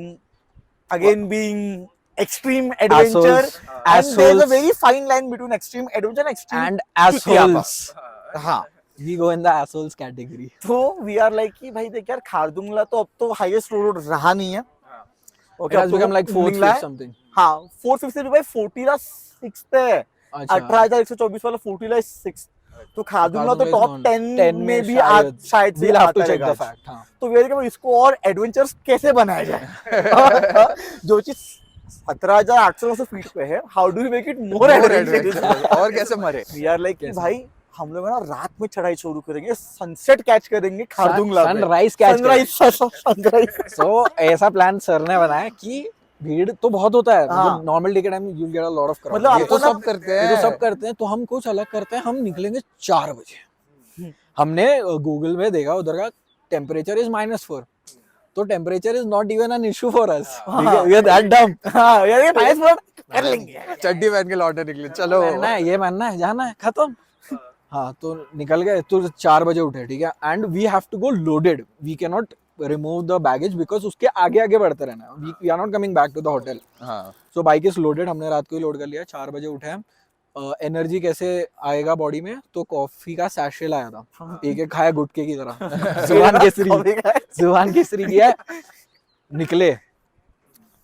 again being extreme adventure, and there's a very fine line between extreme adventure and extreme and चुतियापा। assholes. हाँ We go in the assholes category. तो वी आर लाइक कि भाई देख यार खारदुंगला तो अब तो हाईएस्ट रोड रहा नहीं है। It has become like fourth, fifth something. हाँ 4th 5th से भी भाई 40 ला 6th है, अच्छा 18,124 वाला 40 ला 6th। तो खारदुंगला तो Khardungla is टॉप gone. 10 में भी आज शायद से We'll have to आता check रहेगा। the fact. हाँ तो वे कि इसको और एडवेंचर्स कैसे बनाया जाए। जो चीज 17,800 फीट पे है, how do you make it more adventurous. और कैसे मरे? वी आर लाइक भाई हम लोग ना रात में चढ़ाई शुरू करेंगे, सनसेट कैच करेंगे खारदुंगला पे। सनराइज कैच सनराइज सो ऐसा प्लान सर ने बनाया कि भीड़ तो बहुत होता है, हाँ। नॉर्मल डे के time you get a lot of crowd, मतलब ये तो सब करते ये हैं। तो सब करते हैं। तो हम कुछ अलग करते हैं, हम निकलेंगे 4 बजे। हमने गूगल में देखा उधर का टेम्परेचर इज -4, तो temperature is not even an issue for us, we are that dumb. हाँ यार ये नाइस वर्ड कर लेंगे। चड्डी पहन के लौटे निकले, चलो। मानना है जाना है खत्म। हाँ तो निकल गए, तो 4 बजे उठे, ठीक है, and we have to go loaded, we can not remove the baggage because उसके आगे आगे बढ़ते रहना, we are not coming back to the hotel. हाँ सो बाइक इज लोडेड, हमने रात को ही लोड कर लिया। 4 बजे उठे हम। एनर्जी कैसे आएगा बॉडी में, तो कॉफी का सैशे लाया था, एक एक खाया गुटके की तरह। जुबान केसरी किया, निकले।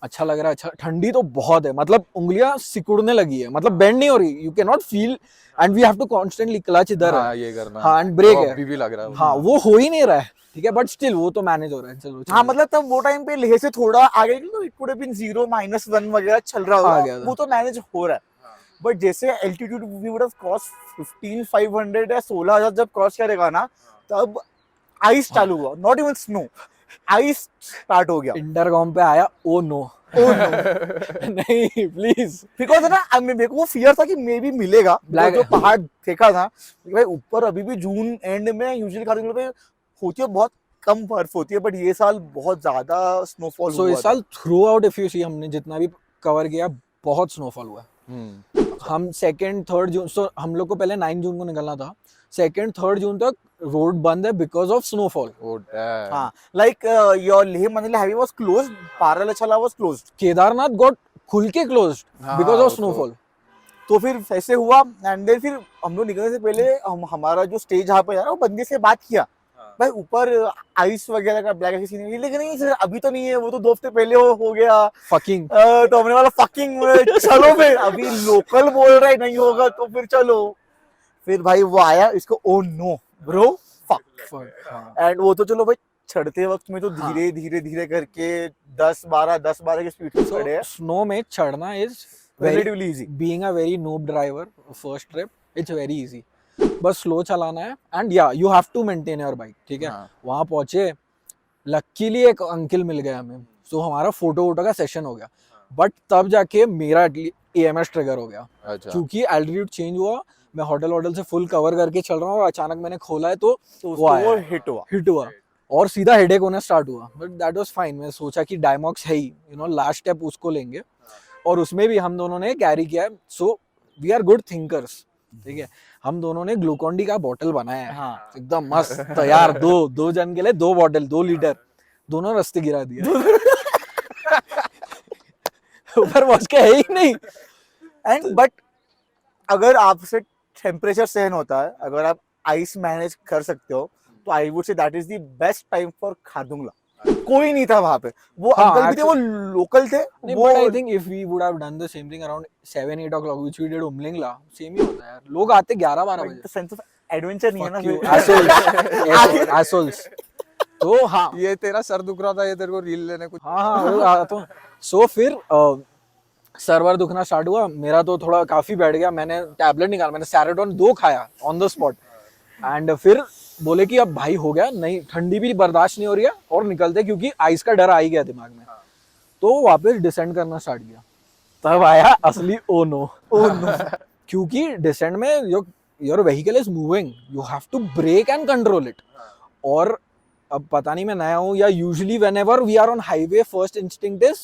अच्छा लग रहा है, अच्छा ठंडी तो बहुत है, मतलब उंगलियां सिकुड़ने लगी है, मतलब बेंड नहीं हो रही, you can not feel, and we have to constantly clutch इधर हाँ ये करना है। हाँ एंड ब्रेक वो है, अभी भी लग रहा है। हाँ वो हो ही नहीं रहा है, ठीक है, बट स्टिल वो तो मैनेज हो रहा है। चलो हाँ मतलब तब वो टाइम पे लेह से थोड़ा आगे तो इट कुड हैव बीन 0 -1 वगैरह चल रहा आ गया होगा, था। वो तो मैनेज हो रहा है। बट जैसे altitude we would have cross 15,500 या 16,000 जब क्रॉस करेगा ना, तब आइस चालू हुआ, not even snow, ice start हो गया। इंटरकॉम पे आया, ओ नो नहीं प्लीज, बिकॉज ना मेरे को वो फियर था कि मे बी मिलेगा, Black- जो पहाड़ देखा था कि भाई ऊपर अभी भी जून एंड में यूजुअली खारदुंगला पे होती है, बहुत कम बर्फ होती है, बट ये साल बहुत ज्यादा स्नोफॉल सो हुआ इस साल through out if you see हमने जितना भी कवर किया बहुत स्नोफॉल हुआ है। हम 2nd 3rd जून, सो हम लोग को पहले 9 जून को निकलना था, 2nd 3rd जून तक रोड बंद है because of snowfall. Oh, damn. हाँ like your Leh Manali highway was closed, Baralacha La was closed. Kedarnath got खुल के क्लोज्ड हाँ, बिकॉज वो ऑफ तो- स्नोफॉल। तो फिर ऐसे हुआ एंड देन फिर हम लोग निकलने से पहले हमारा जो स्टेज जहाँ पे जा रहा वो बंदे से बात किया, भाई ऊपर आइस वगैरह का ब्लैक आइस नहीं है, लेकिन नहीं सर अभी तो नहीं है, वो तो 2 हफ्ते पहले हो गया। फकिंग तो हमने वाला फकिंग चलो फिर, अभी लोकल बोल रहा है नहीं होगा तो फिर चलो। फिर भाई वो आया, इसको oh no bro fuck, and वो तो चलो भाई चढ़ते वक्त में तो धीरे धीरे धीरे करके 10-12 की स्पीड से चढ़े हैं, स्नो में चढ़ना is relatively easy. being a very noob driver first trip, it's very easy, बस स्लो चलाना है एंड या you have to maintain your bike, ठीक है। हाँ। वहां पहुंचे, लकीली एक अंकल मिल गया हमें, सो हमारा फोटो वोटो का सेशन हो गया, बट तब जाके मेरा EMS ट्रिगर हो गया, अच्छा क्योंकि एल्टीट्यूड चेंज हुआ, मैं होटल से फुल कवर करके चल रहा हूँ और अचानक मैंने खोला है तो उसको आया। वो हिट हुआ। हिट हुआ और सीधा हेडेक होना स्टार्ट हुआ, बट दैट वाज फाइन। मैं सोचा कि डायमॉक्स है ही, लास्ट स्टेप उसको लेंगे, और उसमें भी हम दोनों ने कैरी किया है, so we are good thinkers, ठीक है। हम दोनों ने ग्लूकॉन-डी का बोतल बनाया है, हाँ। एकदम मस्त तैयार, दो जन के लिए 2 बॉटल 2 लीटर, दोनों रास्ते गिरा दिया। ऊपर पहुंच के है ही नहीं। एंड बट अगर आपसे टेम्परेचर सहन होता है, अगर आप आइस मैनेज कर सकते हो, तो I would say that is the best time for Khardungla. कोई नहीं था वहां पे, वो हाँ, अंकल भी थे, वो लोकल थे, नहीं, वो but I think if we would have done the same thing around 7-8 o'clock which we did Umling La, same ही होता है यार, लोग आते 11-12 बजे। सेंस ऑफ एडवेंचर नहीं है ना Fuck you, फिर। assholes, assholes। तो हाँ ये तेरा सर दुख रहा था, ये तेरे को रील लेने कुछ। हाँ वो आता तो सो फिर सर्वर दुखना स्टार्ट हुआ, मेरा तो थोड़ा काफी बैठ गया, मैंने टैबलेट निकाला, मैंने सैराडोन 2 खाया ऑन द स्पॉट। एंड फिर बोले कि अब भाई हो गया, नहीं ठंडी भी बर्दाश्त नहीं हो रही है और निकलते, क्योंकि आइस का डर आ ही गया दिमाग में। तो वापस डिसेंड करना स्टार्ट किया, तब आया असली ओ नो। क्योंकि डिसेंड में your vehicle is moving, you have to brake and control it. और अब पता नहीं मैं नया हूँ या usually whenever we are on highway first instinct is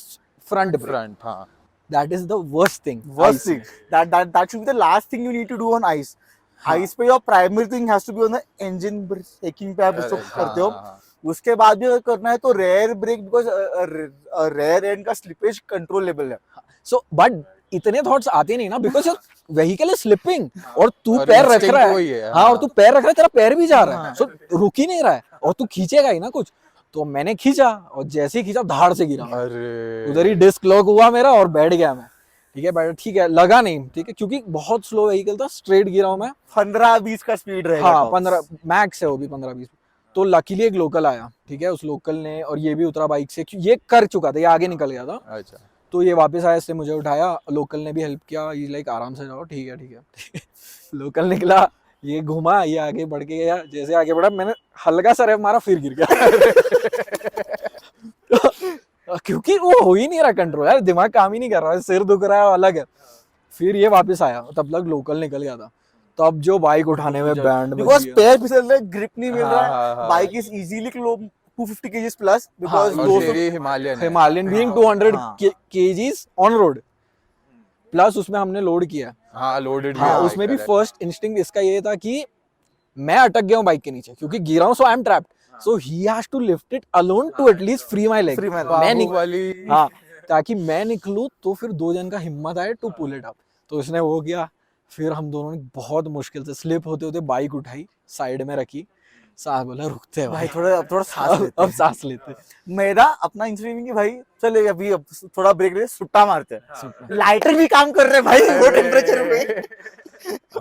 front brake, front, हाँ। That is the worst thing. Worst thing. That should be the last thing you need to do on ice. Ice पे your primary thing has to be on the engine braking पे आप उसको करते हो। उसके बाद भी अगर करना है तो rear brake, because rear end का स्लिपेज कंट्रोलेबल है। सो बट इतने थॉट्स आते नहीं ना, because your vehicle is slipping और तू और पैर रख instinct रहा वही है, है, हाँ, हाँ। और तू पैर रख रहा है, तेरा पैर भी जा रहा है, सो रुक ही नहीं रहा है और तू खींचेगा ही ना कुछ। तो मैंने खींचा और जैसे ही खींचा धाड़ से गिरा, अरे उधर ही डिस्क लॉक हुआ मेरा और बैठ गया मैं। ठीक है, बैठ, ठीक है, लगा नहीं, ठीक है, क्योंकि बहुत स्लो व्हीकल था, स्ट्रेट गिरा हूं मैं। 15-20 का स्पीड रहेगा। हाँ top। 15 मैक्स है वो भी, 15-20। तो लकीली एक लोकल आया, ठीक है, उस लोकल ने, और ये भी उतरा बाइक से, ये कर चुका था, ये आगे निकल गया था। अच्छा, तो ये वापस आया, इससे मुझे उठाया, लोकल ने भी हेल्प किया, ये लाइक आराम से जाओ, ठीक है ठीक है ठीक है। लोकल निकला, ये घुमा, ये आगे बढ़ के गया, जैसे आगे बढ़ा मैंने हल्का सा रेव मारा, फिर गिर गया। क्योंकि वो हो ही नहीं रहा कंट्रोल यार, दिमाग काम ही नहीं कर रहा है, सिर दुख रहा है अलग है। फिर ये वापस आया, तब तक लोकल निकल गया था। तब जो बाइक उठाने में बैंड बिकॉज पैर फिसल रहे, ग्रिप नहीं मिल रहा हाँ, है, हाँ। Bike is easily 250 kgs plus, because और तेरी हिमालयन है। हिमालयन बीइंग 200 हाँ। kgs ऑन रोड, प्लस उसमें हमने लोड किया। हाँ, लोडेड भी हाँ, है, उसमें भी correct। फर्स्ट इंस्टिंक्ट इसका ये था कि मैं अटक गया हूँ बाइक के नीचे, क्योंकि गिरा हूँ, so I am trapped, so he has to lift it alone to at least free my leg. Free my leg। मैं बाहुबली। हाँ, ताकि मैं निकलूं तो फिर 2 जन का हिम्मत आए टू पुल इट अप। तो उसने वो किया, फिर हम दोनों ने बहुत मुश्किल से स्लिप होते होते बाइक उठाई, साइड में रखी, साथ बोला रुकते हैं भाई भाई, थोड़ा सांस लेते अब सांस लेते हैं। मेरा अपना इंस्ट्रूमेंट की भाई चले अभी, अब थोड़ा ब्रेक ले, सुट्टा मारते हैं। सुट्टा। लाइटर भी काम कर रहे हैं भाई वो टेम्परेचर पे।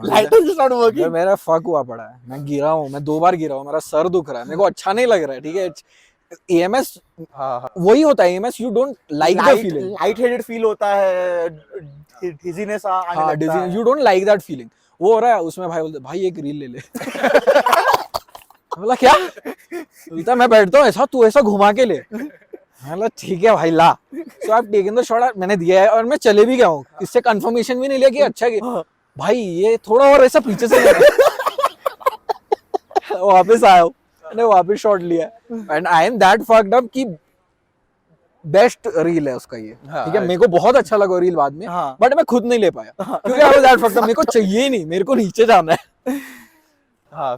Lighter is not working. मेरा फक हुआ पड़ा है, मैं गिरा हूँ, मैं 2 बार गिरा हूँ, मेरा सर दुख रहा है, मेरे को अच्छा नहीं लग रहा है, ठीक है। एएमएस हाँ, हाँ। वही होता है, AMS you don't like the feeling. Light headed feel होता है, डिजीनेस आने हाँ, लगता है। You don't like that feeling. वो हो रहा है उसमें, भाई बोलते भाई एक रील ले ले। बोला क्या? बोलता मैं बैठता हूँ ऐसा, तू ऐसा घुमा के ले। बोला ठीक है भाई ला। सो आप टेकन द शॉट, मैंने दिया है और मैं चले भी गया हूँ, इससे कंफर्मेशन भी नहीं लिया कि अच्छा कि भाई ये थोड़ा और ऐसा पीछे से वापस आया हूँ, मैंने वापस शॉट लिया and I am that fucked up कि बेस्ट रील है उसका ये, हाँ, ठीक है। मेरे को बहुत अच्छा लगा रील बाद में, हाँ। बट मैं खुद नहीं ले पाया क्योंकि I was that fucked up, मेरे को चाहिए ही नहीं, मेरे को नीचे जाना है। हाँ,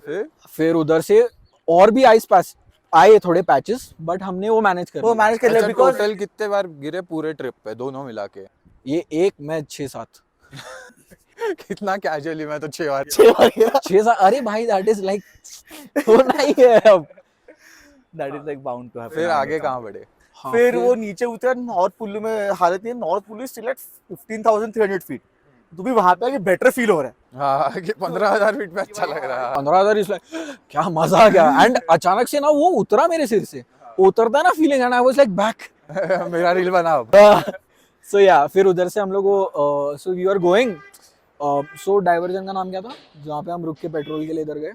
फिर उधर से और भी आइस पास आए थोड़े पैचेस, बट हमने वो मैनेज कर वो लिया। मैनेज कर लिया अच्छा, बिकॉज टोटल कितने बार गिरे पूरे ट्रिप पे, दोनों मिला के? ये एक मैं 6-7 कितना कैजुअली, मैं तो 6 बार। 6-7 अरे भाई दैट इज लाइक होना ही है अब। That is like bound to happen. फिर आगे कहाँ बढ़े? हाँ, फिर वो नीचे उतरा, नॉर्थ कुल्लू में हालत नहीं है, north Kullu is still at 15,300 feet. तो भी वहां पे आके बेटर फील हो रहा है। हाँ, कि 15,000 फीट पे अच्छा लग रहा है। 15,000 इज लाइक क्या मजा आ गया। एंड अचानक से ना वो उतरा मेरे सिर से, उतरता ना feeling, and I was like back. मेरा रील बना अब। सो या फिर उधर से हम लोग वो so we are going, so diversion का नाम क्या था जहाँ पे हम रुक के पेट्रोल के लिए इधर गए?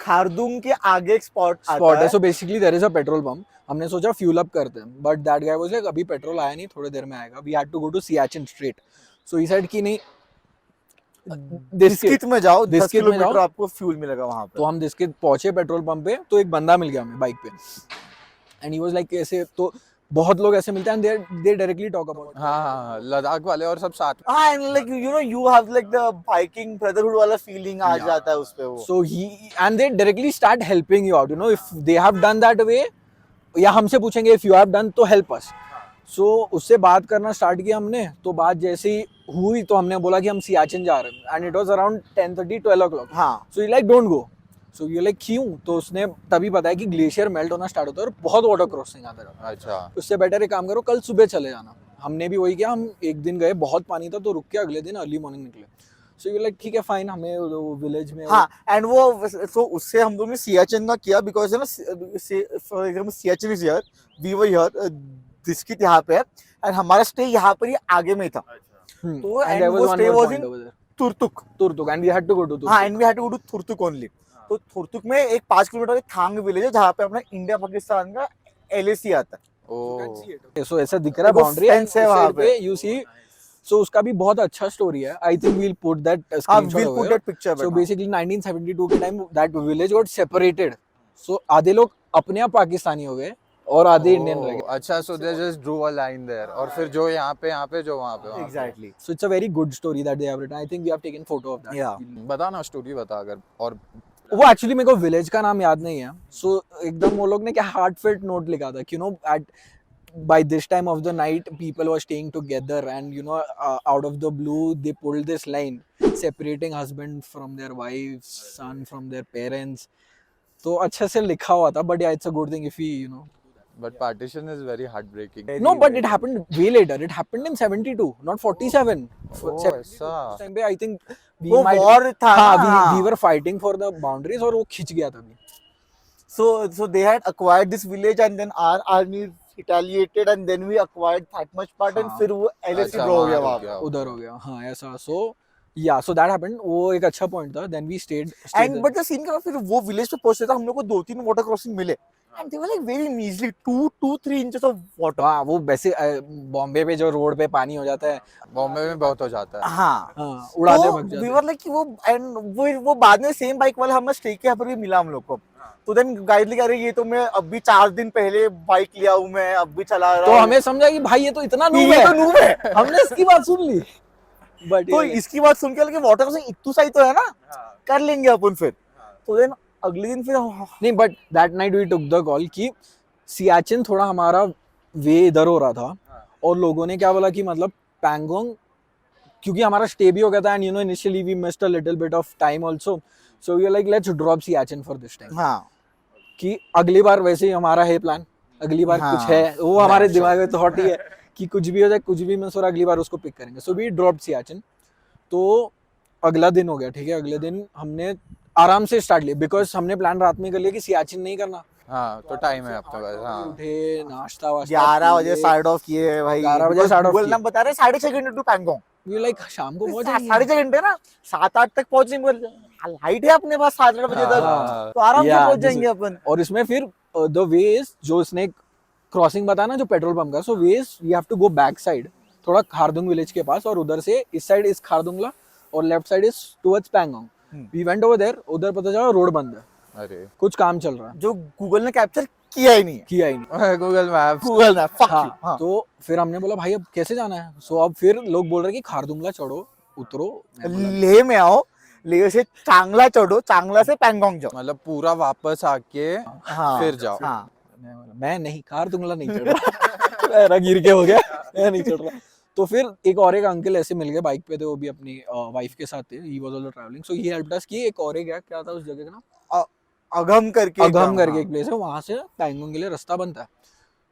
खारदुंग के आगे एक स्पॉट स्पॉट है, so basically there is a petrol pump. हमने सोचा फ्यूल अप करते हैं, but that guy was like अभी पेट्रोल आया नहीं, थोड़ी देर में आएगा, we had to go to Siachen straight. So he said कि नहीं दिस्कित में जाओ, 10 दिस्कित में किलोमीटर जाओ। आपको फ्यूल मिलेगा वहां पे। तो हम दिस्कित पहुंचे पेट्रोल पंप पे, तो एक बंदा मिल गया हमें बाइक पे, एंड ही वाज लाइक ऐसे, तो बहुत लोग ऐसे मिलते हैं दे डायरेक्टली टॉक अबाउट। हाँ, लद्दाख वाले और सब साथ में। हाँ, and like you know you have like the biking brotherhood वाला फीलिंग आ जाता है उस पे वो। So he and they directly start helping you out. You know, if they have done that way, या हमसे पूछेंगे if you have done तो help us. सो उससे बात करना स्टार्ट किया हमने, तो बात जैसे ही हुई तो हमने बोला कि हम सियाचिन जा रहे हैं, and it was around 10:30 12 o'clock. हाँ so you like don't go. So you like क्यों? तो उसने तभी बताया कि ग्लेशियर मेल्ट होना स्टार्ट होता है और बहुत वाटर क्रॉसिंग आता है. अच्छा उससे बेटर एक काम करो, कल सुबह चले जाना. हमने भी वही किया. हम एक दिन गए, बहुत पानी था, तो रुक के अगले दिन अर्ली मॉर्निंग निकले. सो यू लाइक ठीक है फाइन. हमें विलेज में हाँ एंड वो तो उससे हम लोगों ने सियाचिन का किया बिकॉज है ना for example Siachen is here, we were here, Diskit यहाँ पे है एंड हमारा स्टे यहाँ पर ही आगे में ही था. तो and and there was वो one stay more was point in over there. Turtuk. Turtuk, and we had to go to हाँ Turtuk. And we had to go to Turtuk only. तो तुर्तुक में एक 5 किलोमीटर एक थांग विलेज है जहाँ पे अपना इंडिया पाकिस्तान का LAC आता है. ओ सो ऐसा दिख रहा है वो बाउंड्री fence है वहाँ पे. You see. सो उसका भी बहुत अच्छा स्टोरी है. I think we'll put that हाँ screenshot we'll put that picture. So but basically 1972 के time that village got separated. So आधे लोग अपने आप पाकिस्तानी हो गए और आधे इंडियन रह गए. अच्छा so they just drew a line there और फिर जो यहाँ पे जो वहाँ पे हाँ, exactly. So it's a very good story that they have written. I think we have taken photo of that. Yeah. बता ना स्टोरी बता अगर. और वो एक्चुअली मेरे को विलेज का नाम याद नहीं है. सो एकदम वो लोग ने क्या हार्टफेल्ट नोट लिखा था कि eight by this time of the night people were staying together and out of the blue they pulled this line separating husband from their wives, son from their parents. तो अच्छे से लिखा हुआ था. but yeah, it's a good thing if we but partition is very heartbreaking. no, but it happened way later. It happened in 72, not 47. ऐसा. उस time पे I think वो war था हाँ, ना. we were fighting for the boundaries और वो खिंच गया तभी. So they had acquired this village and then our army retaliated and then we acquired that much part and हाँ. फिर वो LAC अच्छा, ड्रॉ हो गया वहाँ वहाँ रुक गया. उधर हो गया. हाँ ऐसा. so that happened. वो एक अच्छा पॉइंट था. then we stayed and there. But the scene का फिर वो विलेज पे पहुंचे था हम लोग को 2-3 वाटर क्रॉसिंग मिले and they were like very मीजली 2-3 inches of water. हाँ वो वैसे बॉम्बे पे जो रोड पे पानी हो जाता है. बॉम्बे में बहुत हो जाता है. हाँ हाँ उड़ाते भाग वी जाते वर लाइक कि वो एंड वो बाद में सेम बाइक वाला हमें स्टे के यहाँ पर भी मिला हम लोग को. तो देन गाइड लेके अरे ये तो मैं अभी 4 दिन पहले बाइक लिया हूँ मैं अब भी चला रहा तो हूँ. हमें समझा कि भाई ये तो इतना नूब ये है. तो नूब है. हमने इसकी बात सुन ली. बट तो इसकी बात सुन के लगे वाटर क्रॉसिंग इतू सही तो है ना, कर लेंगे अपन फिर. तो देन अगले दिन फिर नहीं, but that night we took the call कि सियाचिन थोड़ा हमारा वे इधर हो रहा था और लोगों ने क्या बोला कि मतलब पैंगोंग क्योंकि हमारा स्टे भी हो गया था and initially we missed a little bit of time also. So we are like let's drop Siachen for this time. हाँ कि अगली बार वैसे ही हमारा है प्लान. अगली बार हाँ, कुछ है वो हमारे दिमाग में थॉट ही है कि कुछ भी हो जाए कुछ भी मिस हो रहा अगली बार उसको पिक करेंगे. So we drop Siachen. तो अगला दिन हो गया. ठीक है अगले दिन हमने आराम से स्टार्ट लिया बिकॉज हमने प्लान रात में कर लिया कि सियाचिन नहीं करना. हाँ तो टाइम है अपने पास. हाँ उठे नाश्ता वाश्ता 11 बजे किए. साइड ऑफ किए भाई. 11 बजे start off गूगल किए. नाम बता रहे 6.5 घंटे टू पैंगोंग. We like शाम को पहुंच जाएंगे. 6.5 घंटे ना 7-8 तक पहुंचेंगे. लाइट है अपने पास 7-8 बजे तक हाँ. तो आराम से Yeah, पहुंच this जाएंगे अपन. और इसमें फिर द वे इज जो इसने क्रॉसिंग बताया ना जो पेट्रोल पंप का. So way is we have to go back side थोड़ा खारदुंग विलेज के पास और उधर से इस साइड इज खारदुंगला और left side is towards Pangong. We went over there. उधर पता चला रोड बंद है. अरे कुछ काम चल रहा है. जो गूगल ने कैप्चर किया ही नहीं है. किया ही नहीं. Google maps. गूगल ने फक हाँ, यू. हाँ तो फिर हमने बोला भाई अब कैसे जाना है. सो अब फिर लोग बोल रहे कि खारदुंगला चढ़ो उतरो. मैं बोला, लेह में आओ, लेह से चांगला चढ़ो, चांगला से पैंगोंग जाओ. मतलब पूरा वापस आके हाँ फिर जाओ. हाँ मैं बोला, मैं नहीं खारदुंगला नहीं चढ़ रहा. मेरा गिर के हो गया. मैं नहीं चढ़ रहा. तो फिर एक अंकल ऐसे मिल गए बाइक पे थे. वो भी अपनी वाइफ के साथ थे. He was also travelling. So he helped अस कि एक और क्या था उस जगह का नाम अगम करके अगम करके हाँ. एक प्लेस है. वहां से पैंगोंग के लिए रास्ता बनता है.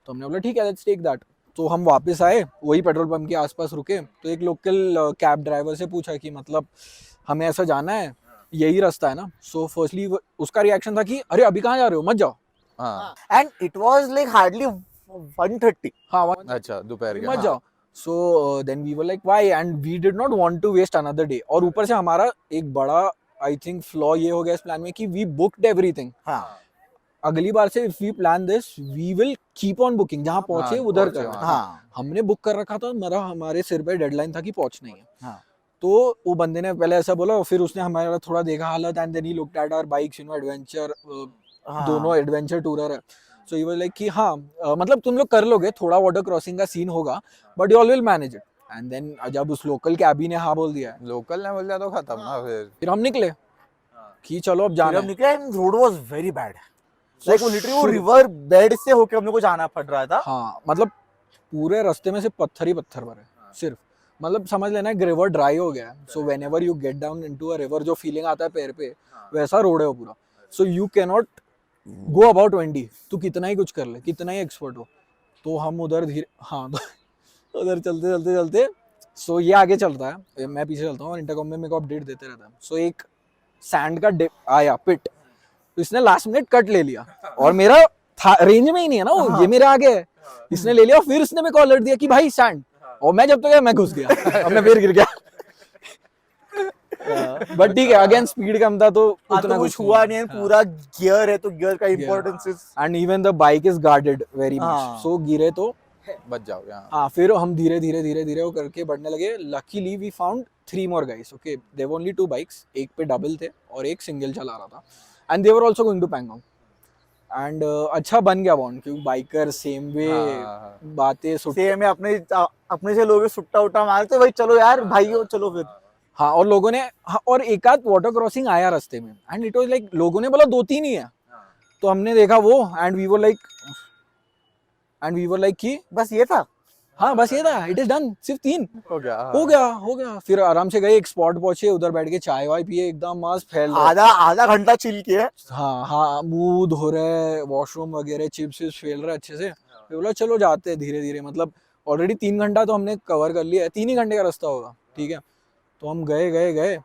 तो हमने बोला ठीक है लेट्स टेक दैट. तो हम वापस आए वही पेट्रोल पंप के आसपास रुके. तो एक लोकल कैब ड्राइवर से पूछा कि मतलब हमें ऐसा जाना है यही रास्ता है ना. सो फर्स्टली उसका रिएक्शन था कि अरे अभी कहाँ जा रहे हो मत जाओ. हाँ and it was like hardly 1:30. हाँ अच्छा दोपहर के. मत हाँ. जाओ. So then we were like why and we did not want to waste another day. और ऊपर से हमारा एक बड़ा आई थिंक फ्लॉ ये हो गया इस प्लान में कि वी बुक्ड एवरीथिंग. हाँ अगली बार से if we plan this we will keep on booking. जहाँ पहुंचे हाँ, उधर पहुंचे कर. वहाँ. हाँ हमने बुक कर रखा था. हमारे सिर पे डेडलाइन था कि पहुंचना ही है. हाँ. तो वो बंदे ने पहले ऐसा बोला फिर उसने हमारा थोड़ा देखा हालत and then he looked at our bikes adventure हाँ. दोनों एडवेंचर टूरर है. सो ही वाज लाइक कि हाँ मतलब तुम लोग कर लोगे थोड़ा वाटर क्रॉसिंग का सीन होगा but you all will manage it. And then जब उस लोकल कैबी ने हाँ बोल दिया लोकल ने बोल दिया तो खत्म ना. फिर फिर हम निकले कि चलो अब फिर जाना हम है. निकले and road was very bad. Like वो लिटरली वो रिवर बेड से होके हम लोग को जाना पड़ रहा था. हाँ मतलब पूरे रास्ते में सिर्फ पत्थर ही पत्थर भरे, सिर्फ मतलब समझ लेना एक रिवर ड्राई हो गया है, so when ever you get down into a river जो फीलिंग आता है पैर पे वैसा रोड है वो पूरा, so you can not go about 20, तू कितना ही कुछ कर ले, कितना ही एक्सपर्ट हो। तो हम उधर धीरे, हाँ तो उधर चलते चलते चलते, सो ये आगे चलता है, मैं पीछे चलता हूँ और इंटरकॉम में मेरे को अपडेट देते रहता है। सो एक सैंड का डिप आया पिट, तो इसने लास्ट मिनट कट ले लिया और मेरा था रेंज में ही नहीं है ना वो, ये मेरे आगे है, इसने ले लिया और फिर इसने मेरे को अलर्ट दिया कि भाई सैंड, और मैं जब तक गया मैं घुस गया अब मैं फिर गिर गया। बट ठीक है, अगेन स्पीड कम था तो उतना कुछ हुआ नहीं है, पूरा गियर है तो गियर का importance is, and even the bike is guarded very much, हाँ। सो गिरे तो बच जाओगे। हाँ हाँ। फिर हम धीरे धीरे धीरे धीरे वो करके बढ़ने लगे। Luckily we found 3 more guys, okay, they were only 2 bikes, एक पे डबल थे और एक सिंगल चला रहा था, and they were also going to Pangong, and अच्छा बन गया बॉन्ड, क्योंकि बाइकर सेम वे हाँ, बातें सेम है, अपने से लोग सुट्टा उट्टा मारते भाई, चलो यार भाई हो चलो फिर। हाँ, और लोगों ने हाँ, और एक आध वाटर क्रॉसिंग आया रास्ते में, एंड इट वाज लाइक लोगों ने बोला 2-3 ही है, तो हमने देखा वो, एंड वी वर लाइक कि बस ये था, हाँ बस ये था, इट इज डन, सिर्फ 3 हो गया। हाँ। हो गया। फिर आराम से गए, एक स्पॉट पहुंचे, उधर बैठ के चाय वाय पिए, एकदम मस्त फैल रहे। आधा घंटा चिल किया। हाँ, मुंह धो रहे, वॉशरूम वगैरह, चिप्स फेल रहे अच्छे से, फिर बोला चलो जाते हैं धीरे धीरे, मतलब ऑलरेडी 3 घंटा तो हमने कवर कर लिया है, 3 ही घंटे का रास्ता होगा, ठीक है, तो हम गए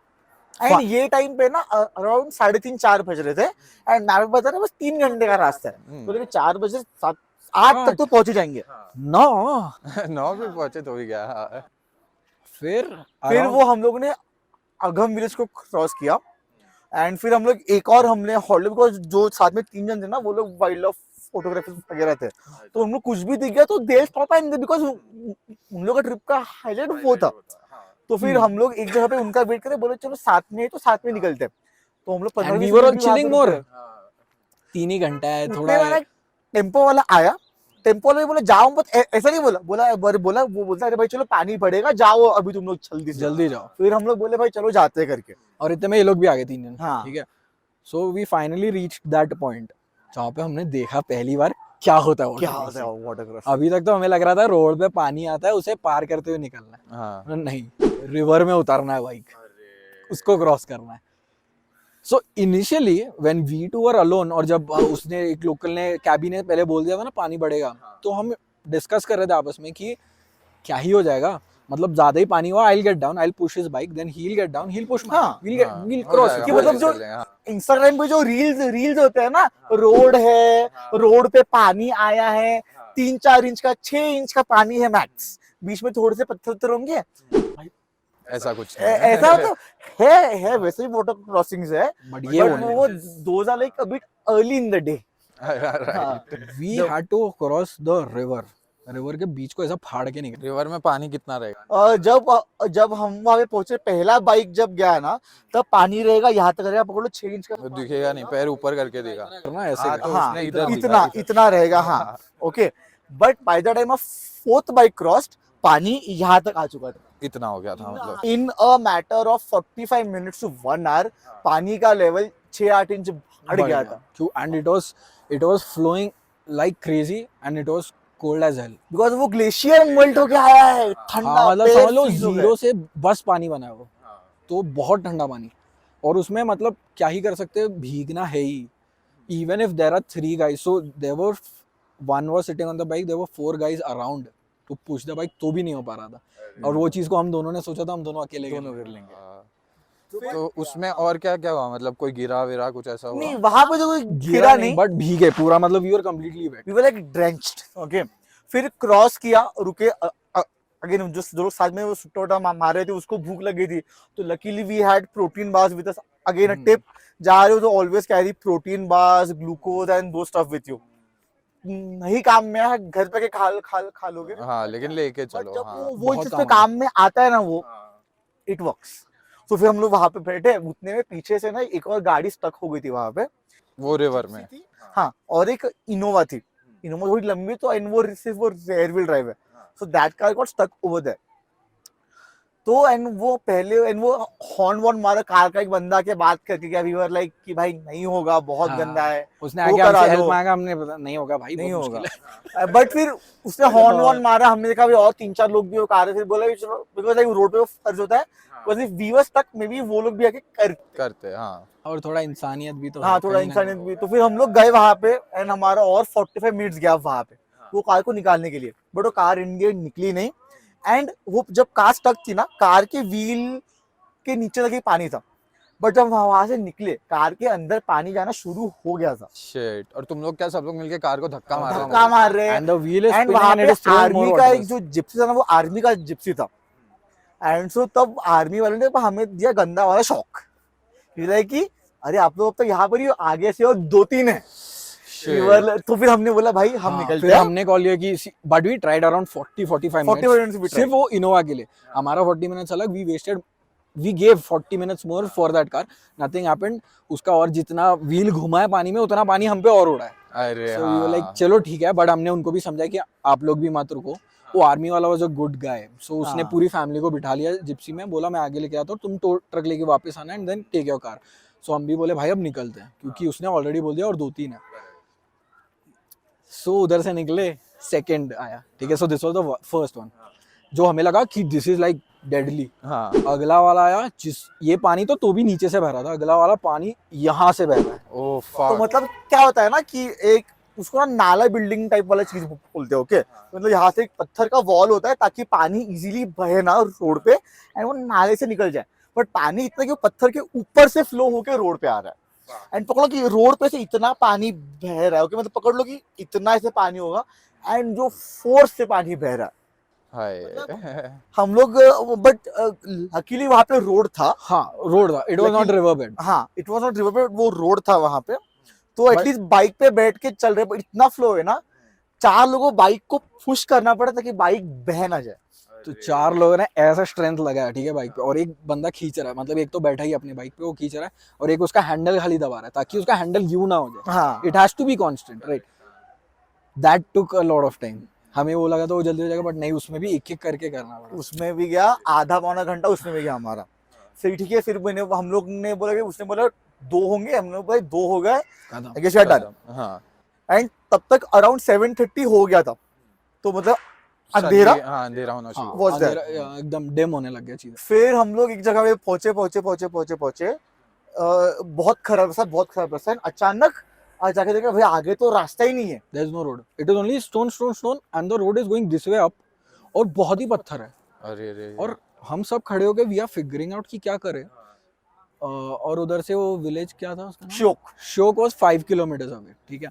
एंड ये टाइम पे ना अराउंड 3:30-4 बज रहे थे, एंड मैप बता रहा बस 3 घंटे का रास्ता है, तो लेकिन 4 बजे 8 तक तो पहुंच ही जाएंगे। 9 9 पे पहुंचे तो भी गया। हाँ। फिर वो हम लोग ने अगम विलेज को क्रॉस किया, एंड फिर हम लोग एक और हमने हॉलीवुड को, जो साथ में 3 जन थे ना वो लोग वाइल्ड लाइफ फोटोग्राफर्स वगैरह थे, तो हम लोग कुछ भी दिख गया तो दे स्टॉप एंड बिकॉज उन लोग का ट्रिप का हाईलाइट वो था, तो फिर हम लोग एक जगह पे उनका वेट करे, बोले चलो साथ में तो साथ में निकलते हैं, तो हम लोग 15-20 वी वर मिनट भी चिलिंग वहाँ पे मोर, रुके। 3 ही घंटा है उतने थोड़ा वाला टेम्पो वाला आया, टेम्पो वाला भी बोला जाओ मत, ऐसा नहीं बोला वो बोलता अरे भाई चलो पानी पड़ेगा जाओ अभी तुम लोग जल्दी जाओ, फिर हम लोग बोले भाई चलो जाते हैं करके। और इतने में ये लोग भी आ गए 3 जन, हाँ। ठीक है, so we finally reach that point जहाँ पे हमने देखा पहली बार क्या होता है क्या water होता है crossing। Water cross. अभी तक तो हमें लग रहा था रोड पे पानी आता है उसे पार करते हुए निकलना है, हाँ। नहीं, रिवर में उतारना है बाइक, उसको क्रॉस करना है। So initially when we two were alone, और जब उसने एक लोकल ने कैबी ने पहले बोल दिया था ना पानी बढ़ेगा, तो हम डिस्कस कर रहे थे आपस में कि क्या ही हो जाएगा, मतलब ज्यादा ही पानी हुआ, I will get down, I will push his bike, then he will get down, he will push my, हाँ, वी विल हो क्रॉस। जाएगा, कि हो मतलब जो चलेगा। हाँ। इंस्टाग्राम पे जो रील्स होते हैं ना, रोड है, रोड पे पानी आया है 3-4 इंच का, 6 इंच का पानी है मैक्स, बीच में थोड़े से पत्थर होंगे, ऐसा कुछ नहीं है। ऐसा तो है वैसे ही वाटर क्रॉसिंग्स है, बट बट ये वो those are like a bit early in the day. Right. We had to cross the river के बीच को ऐसा फाड़ के निकले। रिवर में पानी कितना रहेगा? जब हम वहां पे पहुंचे, पहला बाइक जब गया ना, तब पानी रहेगा यहाँ तक रहेगा, पकड़ो 6 इंच का, वो दिखेगा नहीं, पैर ऊपर करके देगा। करना ऐसे हाँ, करना। तो हाँ, उसने इधर इतना दिखा, इतना रहेगा, हाँ, okay, but by the time of 4th bike crossed, पानी यहाँ तक आ चुका था। इतना हो गया था मतलब। In a matter of 45 minutes to 1 hour पानी का लेवल 6-8 इंच बढ़ गया था, and it was flowing like crazy and it was cold as hell. Because वो ग्लेशियर मेल्ट होके आया है, ठंडा, हाँ, मतलब पैर समझ लो freeze हो गए। 0 से बस पानी बना है वो, तो बहुत ठंडा पानी, और उसमें मतलब क्या ही कर सकते हैं, भीगना है ही। Even if there are 3 guys, so there were one was sitting on the bike, there were 4 guys around to push the bike, तो भी नहीं हो पा रहा था, और वो चीज को हम दोनों ने सोचा था हम दोनों अकेले कर लेंगे। हाँ। तो उसमें और क्या क्या हुआ, मतलब कोई गिरा विरा कुछ ऐसा हुआ? नहीं, वहां पे जो कोई गिरा नहीं, बट भीगे पूरा, मतलब we were completely wet. we were like drenched, okay, फिर क्रॉस किया, रुके, अगेन जो लोग साथ में वो सुट्टा मार रहे थे उसको भूख लगी थी, तो luckily we had protein bars with us, again a tip, जा रहे हो तो always carry protein bars, glucose and those stuff with you. नहीं काम में है, घर पे के खा लोगे, हाँ, लेकिन लेके बट चलो। जब हाँ। वो बहुत चीज काम पे है। काम में आता है ना, वो इट वर्क्स। तो फिर हम लोग वहां पे बैठे, उतने में पीछे से ना एक और गाड़ी स्टक हो गई थी वहां पे, वो रिवर में। हाँ, और एक इनोवा थी, इनोवा थोड़ी लंबी, तो एंड वो सिर्फ वो रेयर व्हील ड्राइव है, so that car got stuck over there. तो एंड वो पहले एंड वो हॉर्न वॉर्न मारा कार का एक बंदा के बात करके क्या, वी वर लाइक कि भाई नहीं होगा, बहुत हाँ, गंदा है, उसने वो आके करा हमसे लो। हेल्प मांगा, हमने पता नहीं होगा भाई, नहीं बहुत होगा। मुश्किल है। बट फिर उसने हॉर्न वॉर्न मारा, हमने देखा भाई और 3-4 लोग भी वो कार है, फिर बोला चलो, बिकॉज लाइक रोड पे वो फर्ज होता है, because if we were stuck may be वो लोग भी आके करते हाँ। और थोड़ा इंसानियत भी तो हाँ है थोड़ा कहीं ना इंसानियत भी। तो फिर हम लोग गए वहां पे एंड हमारा और 45 मिनट्स गया वहां पे वो कार को निकालने के लिए, बट वो कार इंडिया निकली नहीं। एंड वो जब कार स्टक थी ना, कार के व्हील के नीचे तक ही पानी था, बट जब वहां से निकले कार के अंदर पानी जाना शुरू हो गया था। शिट, और तुम लोग क्या सब लोग मिलके कार को धक्का मार रहे हो? धक्का मार रहे and the wheel is and spinning वहां एंड इट पे इज थ्रोइंग मोर आर्मी का एक वाटर। जो जिप्सी था ना, वो आर्मी का जिप्सी था। एंड सो तब आर्मी वाले ने हमें दिया गंदा वाला शौक कि अरे आप लोग तो यहाँ पर ही हो, आगे से और 2-3 है। तो फिर हमने बोला भाई हम हाँ, निकलते फिर हैं। हमने कॉल लिया कि but we tried around 40-45 40 minutes minutes भी सिर्फ वो इनोवा के लिए। हमारा 40 मिनट्स अलग, we gave 40 minutes more for that car, nothing happened. उसका और जितना व्हील घुमा है पानी में, उतना पानी हम पे और उड़ा है। अरे सो वी वर लाइक हाँ। चलो ठीक है, बट हमने उनको भी समझाया कि आप लोग भी मत रुको। वो आर्मी वाला वाज अ गुड गाय, सो उसने हाँ। पूरी फैमिली को बिठा लिया जिप्सी में, बोला मैं आगे लेके आता हूँ, तुम ट्रक लेके वापस आना and then take your car. So हम भी बोले भाई अब निकलते हैं, क्योंकि उसने ऑलरेडी बोल दिया और 2-3 है। सो उधर से निकले, सेकंड आया, ठीक है। So this was the first one, जो हमें लगा कि दिस इज लाइक डेडली। हाँ। अगला वाला आया, ये पानी तो भी नीचे से बह रहा था, अगला वाला पानी यहाँ से बह रहा है। ओ तो फक। मतलब क्या होता है ना कि एक उसको ना नाला बिल्डिंग टाइप वाला चीज बोलते हैं, ओके। मतलब यहाँ से एक पत्थर का वॉल होता है ताकि पानी इजीली बहे ना रोड पे एंड वो नाले से निकल जाए, बट पानी इतना कि वो पत्थर के ऊपर से फ्लो होके रोड पे आ रहा है। एंड पकड़ो कि रोड पे से इतना पानी बह रहा है, ओके, मतलब पकड़ लो कि इतना ऐसे पानी होगा एंड जो फोर्स से पानी बह रहा है। हाय। हम लोग बट लकीली वहां पे रोड था। हाँ रोड था, it was not river bed. हाँ it was not river bed, वो रोड था वहां पे। तो But- एटलीस्ट बाइक पे बैठ के चल रहे, but इतना फ्लो है ना, 4 लोगों बाइक को पुश करना पड़ा ताकि बाइक बह ना जाए। तो 4 लोगों ने ऐसा स्ट्रेंथ लगाया, ठीक है, बाइक पे, और एक बंदा खींच रहा है, मतलब एक तो बैठा ही अपने बाइक पे, वो खींच रहा है, और एक उसका हैंडल खाली दबा रहा है ताकि उसका हैंडल यूं ना हो जाए। हाँ it has to be constant, right. That took a lot of time. हमें वो लगा तो वो जल्दी हो जाएगा, बट नहीं, उसमें भी एक एक करके करना पड़ा। उसमें भी गया आधा पौना घंटा, उसमें भी गया हमारा। फिर ठीक है, फिर हम लोग ने बोला कि उसने बोला 2 होंगे, हम लोग बोले 2 हो गए, खत्म। I guess we are done. हाँ। एंड तब तक अराउंड 7:30 हो गया था, तो मतलब अंधेरा हाँ अंधेरा होना हाँ, शुरू। was there. अंधेरा, एकदम डिम होने लग गया चीजें। फिर हम लोग एक जगह पे पहुंचे। बहुत खराब रास्ता। अचानक आज जाके देखा भाई आगे तो रास्ता ही नहीं है। There is no road, it is only stone and the road is going this way up, और बहुत ही पत्थर है। अरे रे। और हम सब खड़े हो गए, वी आर फिगरिंग आउट कि क्या करें। और उधर से वो विलेज क्या था उसका नाम? श्योक वाज 5 किलोमीटर्स अवे, ठीक है।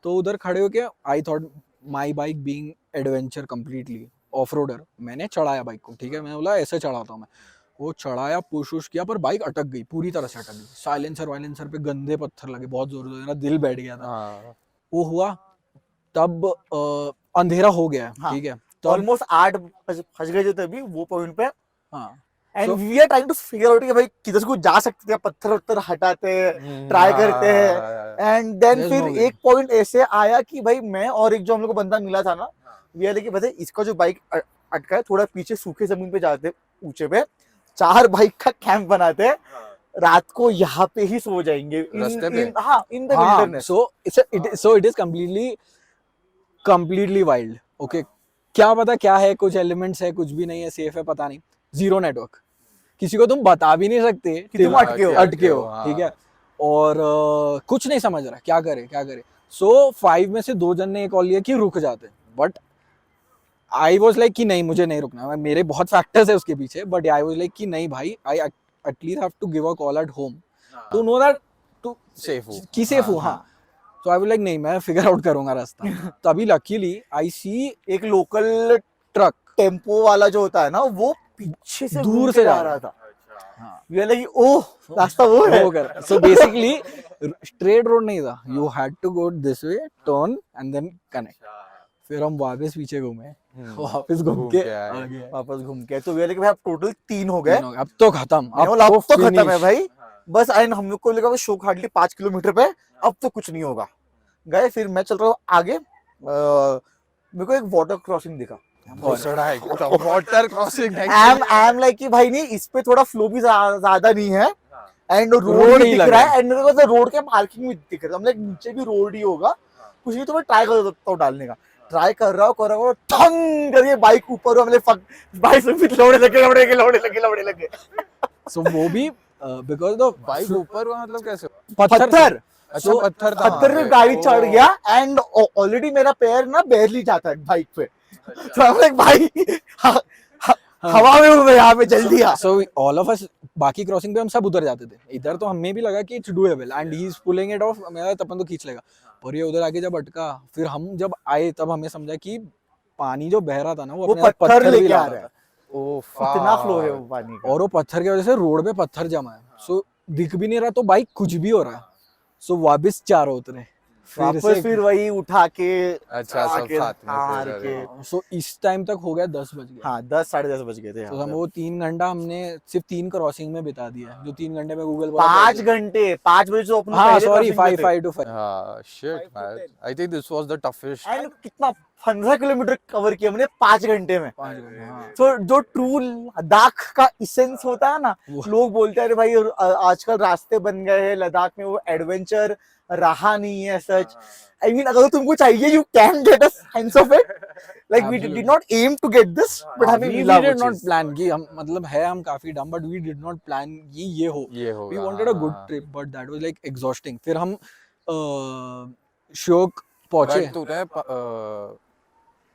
तो उधर खड़े होके I thought my bike being adventure completely off roader, मैंने चढ़ाया बाइक को, ठीक है। मैंने बोला ऐसे चढ़ाता हूँ मैं, वो चढ़ाया, पुश किया, पर बाइक अटक गई, पूरी तरह से अटक गई। साइलेंसर पे गंदे पत्थर लगे बहुत जोर से, मेरा दिल बैठ गया था। हाँ। वो हुआ तब अंधेरा हो गया, हाँ। ठीक है। तो ऑलमोस्ट 8 फंस गए थे तभी वो पॉइंट पे। हाँ, and So- we are trying to figure out कि भाई किधर से कुछ जा सकते हैं, पत्थर हटाते हैं, ट्राई करते हैं। एंड देन There's फिर no way. एक पॉइंट ऐसे आया कि भाई मैं और एक जो हम लोग को बंदा मिला था ना, वी आर लाइक पता है इसका जो बाइक अटका है, थोड़ा पीछे सूखे जमीन पे जाते ऊंचे पे, 4 बाइक का कैंप बनाते हैं, रात को यहाँ पे ही सो जाएंगे रास्ते पे? In the wilderness. So it is completely wild, okay. क्या पता क्या है, कुछ एलिमेंट्स है, कुछ भी नहीं है, सेफ है, पता नहीं। जीरो नेटवर्क, किसी को तुम बता भी नहीं सकते कि तुम अटके हो, हाँ। ठीक है। और कुछ नहीं समझ रहा क्या करे। सो 5 में से 2 जन ने कॉल लिया कि रुक जाते, बट आई वाज लाइक कि नहीं, मुझे नहीं रुकना, मेरे बहुत फैक्टर्स है उसके पीछे, बट आई वाज लाइक कि नहीं भाई, I at least have to give a call at home to know that two safe हो। कि सेफ हो। हाँ, तो आई वाज लाइक नहीं, मैं फिगर आउट करूंगा रास्ता। तभी लकीली आई सी एक लोकल ट्रक टेम्पो वाला जो होता है ना, वो पीछे से दूर घूम से के जा जा रहा था। हाँ, वी आर लाइक ओह रास्ता वो है। वो कर। सो बेसिकली स्ट्रेट रोड नहीं था, you had to go this way, turn and then connect. फिर हम वापस पीछे घूमे, वापस घूम के आए। आ गए। वापस घूम के, तो वी आर लाइक भाई अब टोटल 3 हो गए। अब तो खत्म, अब तो खत्म है finish। भाई, बस। एंड हम लोग को लगा शो हार्डली 5 किलोमीटर पे, अब तो कुछ नहीं होगा। गए, फिर मैं चल रहा हूँ आगे, मेरे को एक वाटर क्रॉसिंग दिखा, भोसड़ा एकदम water crossing I am like कि भाई नहीं इस पे थोड़ा फ्लो भी ज्यादा नहीं है एंड रोड रोड ही ही दिख लग रहा रहा है एंड मेरे को रोड के पार्किंग भी दिख रहा है हम लाइक नीचे भी रोड ही होगा कुछ नहीं तो मैं ट्राई कर सकता हूँ डालने का ट्राई कर रहा हूँ ठंग करके बाइक ऊपर हमने बाइक से फिर लौड़े लगे सो वो भी बिकॉज द बाइक ऊपर हुआ मतलब कैसे पत्थर अच्छा So, पत्थर था पत्थर वहाँ में पे। गाड़ी चढ़ ओह, गया एंड ऑलरेडी मेरा पैर ना बैरली जाता है बाइक पे तो हम लाइक भाई हवा में हूँ मैं यहाँ पे जल्दी आ सो ऑल ऑफ अस बाकी क्रॉसिंग पे हम सब उधर जाते थे इधर तो हमें भी लगा कि it's doable and he is pulling it of मेरा अपन तो खींच लेगा और ये उधर आके जब अटका फिर हम जब आए तब हमें समझा कि पानी जो बह रहा था ना वो वो अपने साथ पत्थर भी लेके ला आ रहा रहा है था ओह इतना फ्लो है fuck। वो पानी का और वो पत्थर की वजह से रोड पे पत्थर जमा है सो दिख भी नहीं रहा तो बाइक कुछ भी हो रहा है सो वापस चारों उतरे वापस फिर वही उठा के अच्छा, सब आके साथ में हार फिर, के अरे। सो इस टाइम तक हो गया 10 बज गया हाँ 10 साढ़े 10 बज गए थे तो यहाँ हम पे। वो 3 घंटा हमने सिर्फ 3 क्रॉसिंग में बिता दिया है जो 3 घंटे में गूगल 5 घंटे 5 बजे जो अपने हाँ पहले सॉरी crossing पे 5 थे। 5 to 5 हाँ shit man I think this was the toughest and कितना 15 किलोमीटर कवर किया हमने 5 घंटे में 5 घंटे हाँ तो जो ट्रू लद्दाख का इसेंस होता है ना वो- लोग बोलते हैं अरे भाई आजकल रास्ते बन गए हैं लद्दाख में वो एडवेंचर रहा नहीं है सच आई मीन अगर तुमको चाहिए you can get a sense of it like we Absolutely. Did not aim to get this but हमें we मिला वो did not चीज plan कि हम मतलब है हम काफी dumb but we did not plan ये हो ये होगा we wanted a good हाँ। trip but that was like exhausting फिर हम श्योक पहुंचे But तूने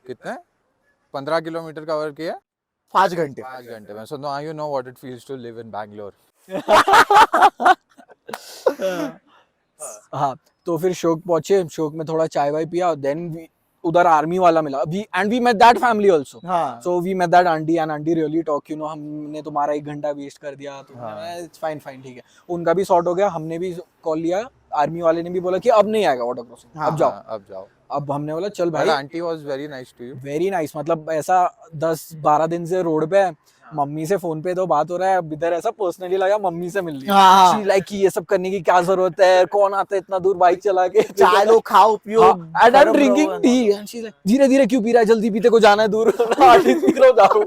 कितने 15 किलोमीटर कवर किया 5 घंटे 5 घंटे में so now you know what it feels to live in Bangalore हाँ तो फिर शोक पहुंचे शोक में थोड़ा चाय वाय पिया देन उधर आर्मी वाला मिला we met that family also हाँ so we met that aunty and aunty really talk you know हमने तुम्हारा 1 घंटा वेस्ट कर दिया तो इट्स फाइन फाइन ठीक है उनका भी सॉर्ट हो गया हमने भी कॉल लिया आर्मी वाले ने भी बोला कि अब नहीं आएगा वाटर क्रॉसिंग अब जाओ हाँ, अब जाओ अब हमने बोला चल but भाई auntie was very nice to you very nice मतलब ऐसा 10-12 दिन से रोड पे है मम्मी से फोन पे तो बात हो रहा है अब इधर ऐसा पर्सनली लगा मम्मी से मिल रही हाँ। है लाइक कि ये सब करने की क्या जरूरत है कौन आता है इतना दूर बाइक चला के चाय लो खाओ पियो and I am drinking tea and she like धीरे धीरे क्यों पी रहा है जल्दी पीते को जाना है दूर आंटी पी रहा जाओ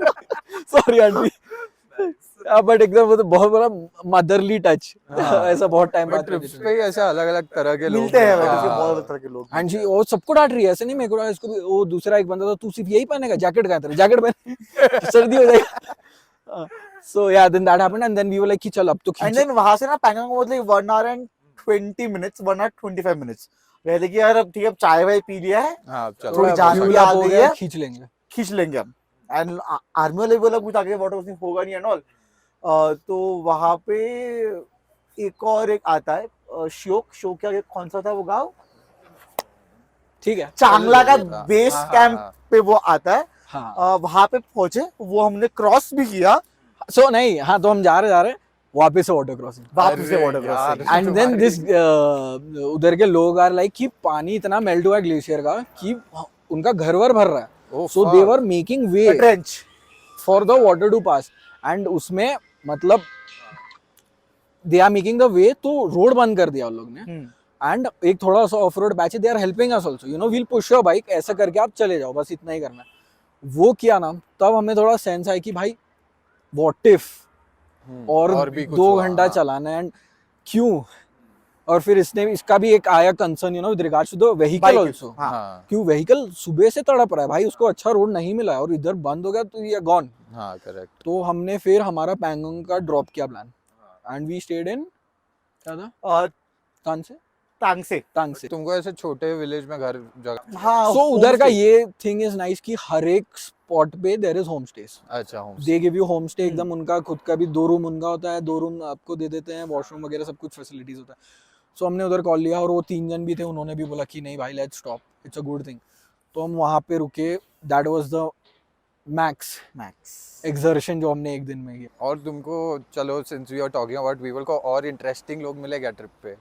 सॉरी आंटी बट एकदम वो तो बहुत बड़ा मदरली टच ऐसा बहुत टाइम बाद ट्रिप्स पे ही ऐसे अलग अलग तरह के लोग मिलते हैं हाँ। वैसे बहुत तरह के लोग हाँ जी वो सबको डांट रही है ऐसे नहीं मेरे को डांट, इसको भी वो दूसरा एक बंदा था तू सिर्फ यही पहनेगा जैकेट का तेरा जैकेट पहन सर्दी हो जाएगी सो या then that happened and then we were like कि चल अब तो एंड देन वहां से ना Pangong was like 1 hour and 20 minutes 1 hour 25 minutes कहते कि यार अब ठीक है अब चाय वाय पी लिया है हाँ चलो थोड़ी जान भी आ गई है खींच लेंगे खींच लेंगे हम एंड आर्मी वाले बोला कुछ आगे वाटर क्रॉसिंग होगा नहीं एंड ऑल तो वहां पे एक आता है श्योक के आगे कौन सा था वो गांव ठीक है चांगला का हाँ, बेस हाँ, कैंप हाँ। पे वो आता है हाँ वहां पे पहुंचे वो हमने क्रॉस भी किया सो नहीं हाँ तो हम जा रहे वापस से वाटर क्रॉसिंग वापस से अरे वाटर यार। क्रॉसिंग एंड देन दिस उधर के लोग आर लाइक कि पानी इतना मेल्ट हुआ है ग्लेशियर का कि उनका घर वर भर रहा है Oh, so they fuck. Were making way trench for the water to pass and उसमें मतलब they are making the way तो रोड बंद कर दिया उन लोग ने एंड एक थोड़ा सा off road batch they are helping us also you know we'll push your bike ऐसा करके आप चले जाओ बस इतना ही करना है वो किया ना तब हमें थोड़ा सेंस आया कि भाई व्हाट इफ और भी कुछ 2 हुआ, घंटा हाँ। चलाना है एंड क्यों और फिर इसका भी एक आया concern you know with regards to the vehicle Bike, also हाँ क्यों व्हीकल सुबह से तड़प रहा है भाई उसको अच्छा रोड नहीं मिला है और इधर बंद हो गया तो ये गॉन हाँ करेक्ट तो हमने फिर हमारा पैंगोंग का ड्रॉप किया plan and we stayed in क्या था और कान से टांग से तो तुमको ऐसे छोटे विलेज में घर जगह हाँ सो उधर का homestay। ये थिंग इज नाइस कि हर एक स्पॉट पे देयर इज होम स्टेज अच्छा हूँ they give you home stay एकदम उनका खुद का भी 2 रूम उनका होता है 2 रूम आपको दे देते हैं वॉशरूम वगैरह सब कुछ फैसिलिटीज होता है सो हमने उधर कॉल लिया और वो 3 जन भी थे उन्होंने भी बोला कि नहीं भाई let's stop it's a good thing तो हम वहाँ पे रुके that was the max exertion जो हमने एक दिन में किया और तुमको चलो since we are talking about people को और इंटरेस्टिंग लोग मिले क्या ट्रिप पे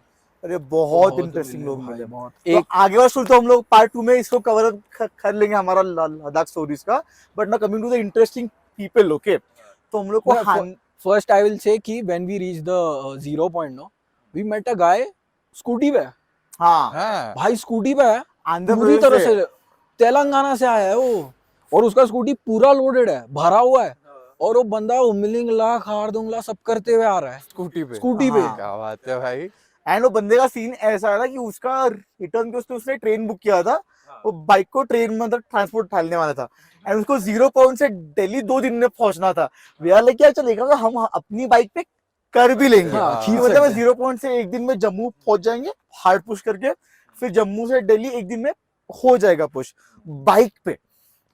अरे बहुत इंटरेस्टिंग लोग भाई, मिले बहुत तो आगे और सुनते हम लोग पार्ट 2 में इसको कवर कर लेंगे हमारा लद्दाख स्टोरीज का बट ना coming to the interesting people okay तो हम लोग को No, first I will say कि when we reach the 0 point no we met a guy scooty पे हाँ हाँ भाई स्कूटी पे है आंध्र पूरी प्रदेश तरह से से तेलंगाना से आया है वो और उसका स्कूटी पूरा लोडेड है, भरा हुआ है, और वो बंदा उमलिंगला खारदुंगला सब करते हुए आ रहा है स्कूटी पे स्कूटी पे। हाँ। क्या बात है भाई। एंड वो बंदे का सीन ऐसा था कि उसका रिटर्न पे उसने ट्रेन बुक किया था, वो बाइक को ट्रेन में मतलब ट्रांसपोर्ट ढालने वाला था, एंड उसको 0 पॉइंट से दिल्ली 2 दिन में पहुंचना था। भैया लेके क्या चलेगा, तो हम अपनी बाइक पे कर भी लेंगे। हाँ, कि खींच मतलब सकते हैं। 0 पॉइंट से एक दिन में जम्मू पहुंच जाएंगे हार्ड पुश करके, फिर जम्मू से दिल्ली एक दिन में हो जाएगा पुश बाइक पे।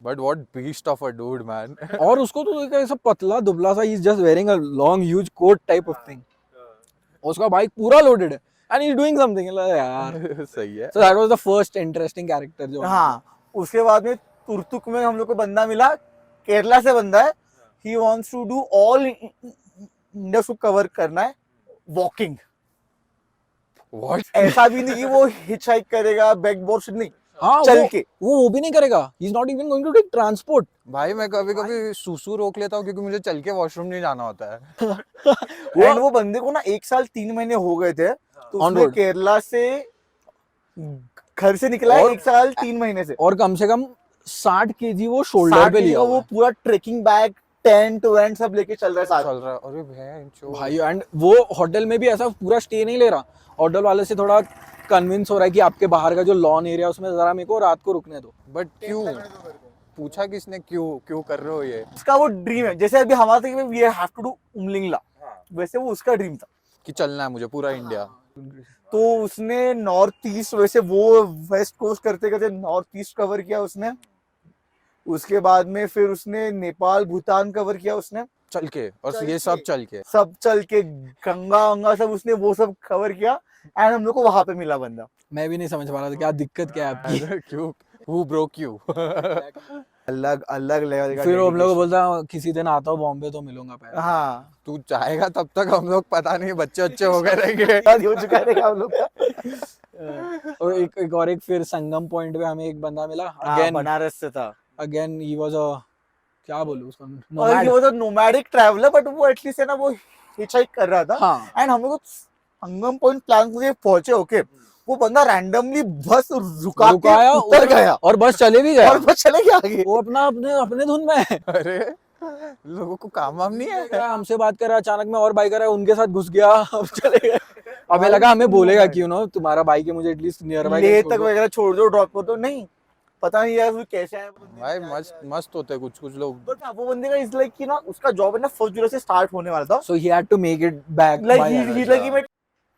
But what beast of a dude man. और उसको तो एक ऐसा पतला दुबला सा, he is just wearing a long huge coat type of thing, उसका बाइक पूरा लोडेड है and he is doing something यार। सही है। So that was the first interesting character जो हाँ, उसके बाद में तुर्तुक में हम लोग को बंदा मिला, केरला से बंदा है, he wants to do all India को कवर करना है वॉकिंग। व्हाट। ऐसा भी नहीं कि वो हिच हाइक करेगा, बैक बोर्ड नहीं, हाँ चल के। वो भी नहीं करेगा, he is not even going to take transport. भाई मैं कभी कभी सूसू रोक लेता हूँ क्योंकि मुझे चल के वॉशरूम नहीं जाना होता है। एंड वो बंदे को ना 1 साल 3 महीने हो गए थे, तो On उसने road. केरला से घर से निकला है और- 1 साल 3 महीने से। और कम से कम 60 केजी वो शोल्डर 60 पे kg लिया का हुआ वो है। पूरा ट्रेकिंग बैग, टेंट वेंट सब लेके चल रहा है साथ। चल रहा है। अरे भैया भाई एंड वो होटल में भी ऐसा पूरा स्टे नहीं ले रहा, होटल वाले से थोड़ा कन्विंस हो रहा है कि आपके बाहर का जो लॉन एरिया उसमें जरा मेरे को रात को रुकने दो। बट क्यों पूछा किसने, क्यों कर रहे हो ये? उसका वो ड्रीम है, जैसे अभी हमारा था कि we have to do Umlingla, वैसे वो उसका ड्रीम था। कि चलना है मुझे पूरा इंडिया। तो उसने नॉर्थ ईस्ट, वैसे वो वेस्ट कोस्ट करते करते नॉर्थ ईस्ट कवर किया उसने। उसके बाद में फिर उसने नेपाल भूटान कवर किया उसने, चल के, और चल ये सब के। चल के। सब चल के गंगा वंगा सब उसने वो सब कवर किया, एंड हम लोग को वहां पे मिला बंदा। मैं भी नहीं समझ पा रहा था क्या दिक्कत क्या है आपकी। अरे क्यों, who broke you? अलग अलग लेवल का फिर वो हम लोग को dedication। बोलता किसी दिन आता हूँ बॉम्बे तो मिलूंगा पहले। हाँ, तू चाहेगा तब तक हम लोग पता नहीं बच्चे अच्छे हो गए रहेंगे। शादी हो चुका है हम लोग का। और एक फिर संगम पॉइंट पे हमें एक बंदा मिला, हाँ, अगेन बनारस से था। अगेन ही वाज अ, क्या बोलूं उसका, और he was a nomadic traveller, but वो एटलीस्ट है ना वो हिचहाइक कर रहा था। हाँ एंड हम लोग संगम पॉइंट प्लान के लिए पहुंचे, ओके, वो बंदा रैंडमली बस रुका रुकाया के उतर गया और बस चले भी गया। और बस चले गया आगे। वो अपना अपने अपने धुन में है। अरे लोगों को काम वाम नहीं है। हमसे बात कर रहा है, अचानक में और बाइकर है उनके साथ घुस गया, अब चले गए। हमें लगा हमें बोलेगा कि तुम्हारा बाइक है, मुझे एटलीस्ट नियर बाय ले तक वगैरह छोड़ दो, ड्रॉप कर दो, नहीं पता नहीं यार वो कैसे है भाई मस्त मस्त होते हैं कुछ लोग। बट वो बंदे का इज लाइक कि ना उसका जॉब है ना 1 जुलाई से स्टार्ट होने वाला था। So he had to make it back like he like मैं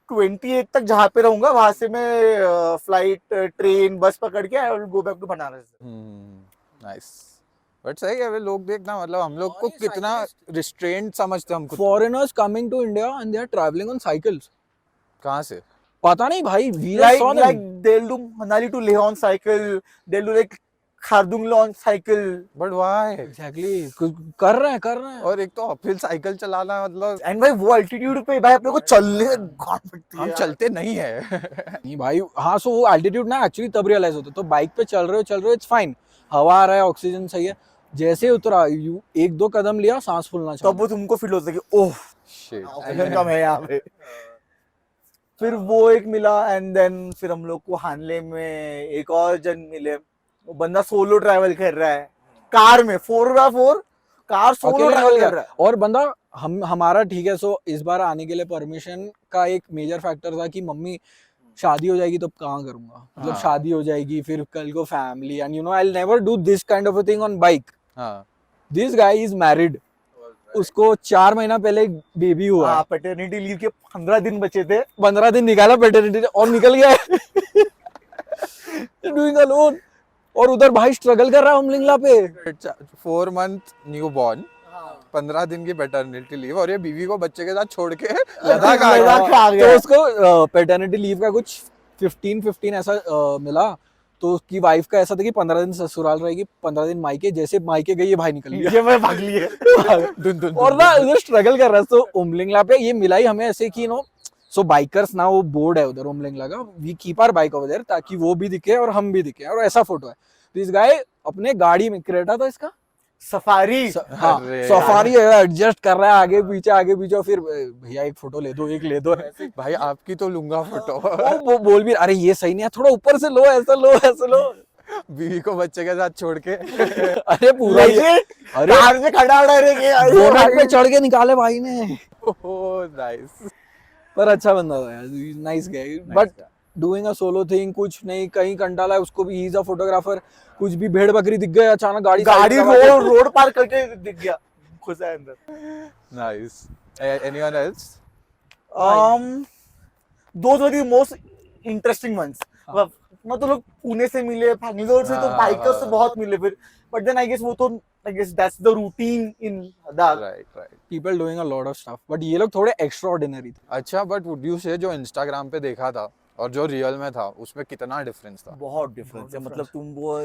28 तक जहाँ पे रहूंगा वहां से मैं फ्लाइट ट्रेन बस पकड़ के I will go back to Banaras. Nice. But सही है वे लोग देखना, मतलब हम लोग को कितना रिस्ट्रेंट समझते हैं हम खुद। Foreigners coming to India and they are travelling on cycles. कहाँ से? पता नहीं भाई, we just like saw them. like they'll do Manali to Leh on cycle, they'll do like Khardungla on cycle, but why? Exactly. कर रहे हैं और एक तो अपहिल साइकिल चलाना, मतलब and भाई वो altitude पे भाई अपने को चलने में गांड फटती है हम यार। चलते नहीं है। नहीं भाई, हाँ सो वो एल्टीट्यूड ना एक्चुअली तब रियलाइज होता है। तो बाइक पे चल रहे हो इट्स फाइन, हवा आ रहा है, ऑक्सीजन सही है, जैसे ही उतरा यू 1-2 कदम लिया सांस फूलना तब चाहिए। वो तुमको फील होता है कि ओह Shit. ऑक्सीजन कम है यहाँ पे। फिर वो एक मिला, एंड देन फिर हम लोग को हानले में एक और जन मिले, वो बंदा सोलो ट्रैवल कर रहा है कार में 4x4 कार सोलो अकेले ट्रैवल निकल कर गया। रहा है। और बंदा हमारा ठीक है। सो इस बार आने के लिए परमिशन का एक मेजर फैक्टर था कि मम्मी शादी हो जाएगी तो अब कहाँ करूंगा, मतलब हाँ। शादी हो जाएगी फिर कल को family, and I will never do this kind of a thing on bike. हाँ। दिस गाय इज मैरिड, उसको 4 महीना पहले बेबी हुआ है। हाँ, पैटर्निटी लीव के 15 दिन बचे थे। 15 दिन निकाला पेटर्निटी और निकल गया डूइंग अलोन। और उधर भाई स्ट्रगल कर रहा है उमलिंगला पे। 4 month न्यू बॉर्न, 15 दिन की पैटर्निटी लीव, और ये बीवी को बच्चे के साथ छोड़ के लद्दाख आ गया। लद्दाख आ तो गया। उसको पेटर्निटी लीव का कुछ 15 ऐसा मिला। तो उसकी वाइफ का ऐसा था कि 15 दिन ससुराल रहेगी, 15 दिन मायके, जैसे मायके गई ये भाई निकल गया। ये मैं भाग लिए। और ना उधर स्ट्रगल कर रहा है। तो उमलिंगला पे ये मिला ही हमें ऐसे कि सो बाइकर्स ना, वो बोर्ड है उधर उमलिंगला का, we keep our bike over there ताकि वो भी दिखे और हम भी दिखे, और ऐसा फोटो है। दिस गाय अपने गाड़ी में, क्रेटा था इसका, सफारी। हाँ अरे सफारी एडजस्ट कर रहा है आगे पीछे, और फिर भैया एक फोटो ले दो भाई आपकी तो लूंगा फोटो। वो बोल भी अरे ये सही नहीं है, थोड़ा ऊपर से लो, ऐसा लो। बीवी को बच्चे के साथ छोड़ के अरे पूरा ही- अरे कार में खड़ा रहेंगे बोनट पे चढ़ के निकाले भाई ने। Oh nice. पर अच्छा बंदा था यार, nice guy. But doing a solo thing, कुछ नहीं, कहीं कंटाला है उसको भी, ही इज अ फोटोग्राफर, कुछ भी भेड़ बकरी दिख गए अचानक गाड़ी गाड़ी side लगा के- रोड पार करके दिख गया, घुसा है अंदर। Nice. Anyone else? those were the most interesting ones. मतलब लोग पुणे से मिले, बैंगलोर से तो हाँ, बाइकर्स से हाँ। बहुत मिले फिर, बट देन आई गेस वो तो I guess that's the routine in Ladakh. Right right. People doing a lot of stuff, but ये लोग थोड़े एक्स्ट्रा ऑर्डिनरी थे। अच्छा, बट वुड यू से जो इंस्टाग्राम पे देखा था और जो रियल में था उसमें कितना डिफरेंस था? बहुत डिफरेंस है, मतलब तुम वो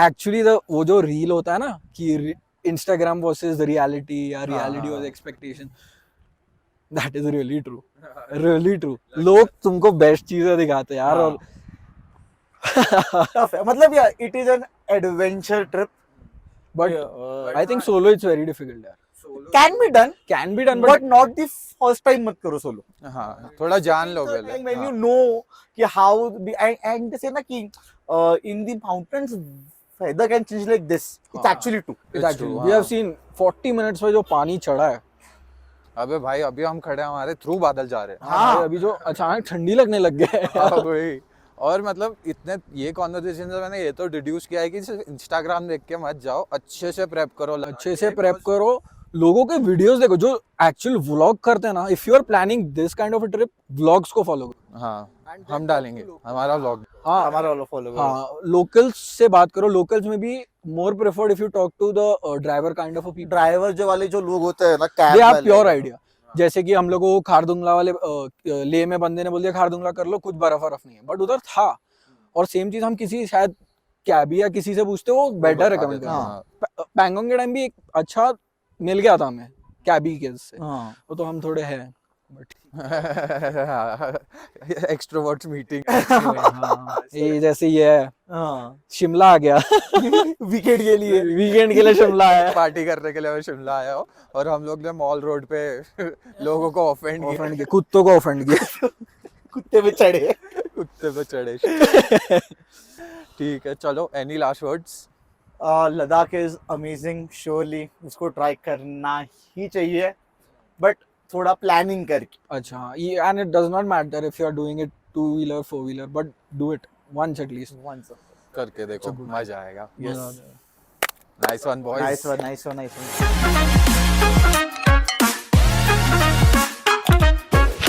एक्चुअली वो जो रील होता है ना कि इंस्टाग्राम वर्सेस रियलिटी या reality was expectation, that is really true, really true. लोग तुमको बेस्ट चीजें दिखाते हैं यार, और टफ है, मतलब या it is an adventure trip, but I think solo it's very difficult यार। Can be done can be done, but not the first time मत करो सोलो। हाँ, थोड़ा जान लो पहले। when you know कि how and say ना कि in the mountains weather can change like this, it's actually true. It's true, we have हाँ। सीन 40 मिनट्स में जो पानी चढ़ा है, अबे भाई अभी हम खड़े हैं, हमारे थ्रू बादल जा रहे हैं। हाँ अभी जो अचानक ठंडी लगने लग गया है। हाँ भाई। और मतलब इतने ये कॉन्वर्सेशन से मैंने ये तो डिड्यूस किया है कि सिर्फ इंस्टाग्राम देख के मत जाओ, अच्छे से प्रेप करो, अच्छे से प्रेप करो, लोगों के वीडियोस देखो जो एक्चुअल व्लॉग करते हैं ना। If you are planning this kind of a trip, vlogs को फॉलो करो। हाँ, हम डालेंगे हमारा व्लॉग। हाँ हमारा वाला फॉलो करो। हाँ, लोकल्स से बात करो। लोकल्स में भी more preferred if you talk to the driver kind of a people, driver जो वाले जो लोग होते हैं ना, कैब दे हैव वाले, प्योर आइडिया। जैसे कि हम लोग को खारदुंगला वाले ले में बंदे ने बोल दिया खारदुंगला कर लो, कुछ बर्फ नहीं है, बट उधर था। और सेम चीज हम किसी शायद कैबी या किसी से पूछते, वो बेटर रिकमेंड करते हाँ। हैं। पैंगोंग के टाइम भी एक अच्छा मिल गया था हमें कैबी के से, हाँ वो तो हम थोड़े हैं बट एक्सट्रोवर्ट्स मीटिंग। हाँ, ये जैसे ये है, हाँ शिमला आ गया वीकेंड के लिए। वीकेंड के लिए शिमला है। पार्टी करने के लिए मैं शिमला आया हूँ और हम लोग ने मॉल रोड पे लोगों को ऑफेंड किया, ऑफेंड किया, कुत्तों को ऑफेंड किया। कुत्ते पे चढ़े। कुत्ते पे चढ़े। ठीक है, चलो, any last words? Ladakh is amazing, surely उसको ट्राई करना ही चाहिए, बट थोड़ा प्लानिंग करके। अच्छा, and it does not matter if you are doing it 2-wheeler 4-wheeler, but do it once at least. Once. करके देखो, मजा आएगा। Yes. Nice one boys. Nice one, nice one, nice one.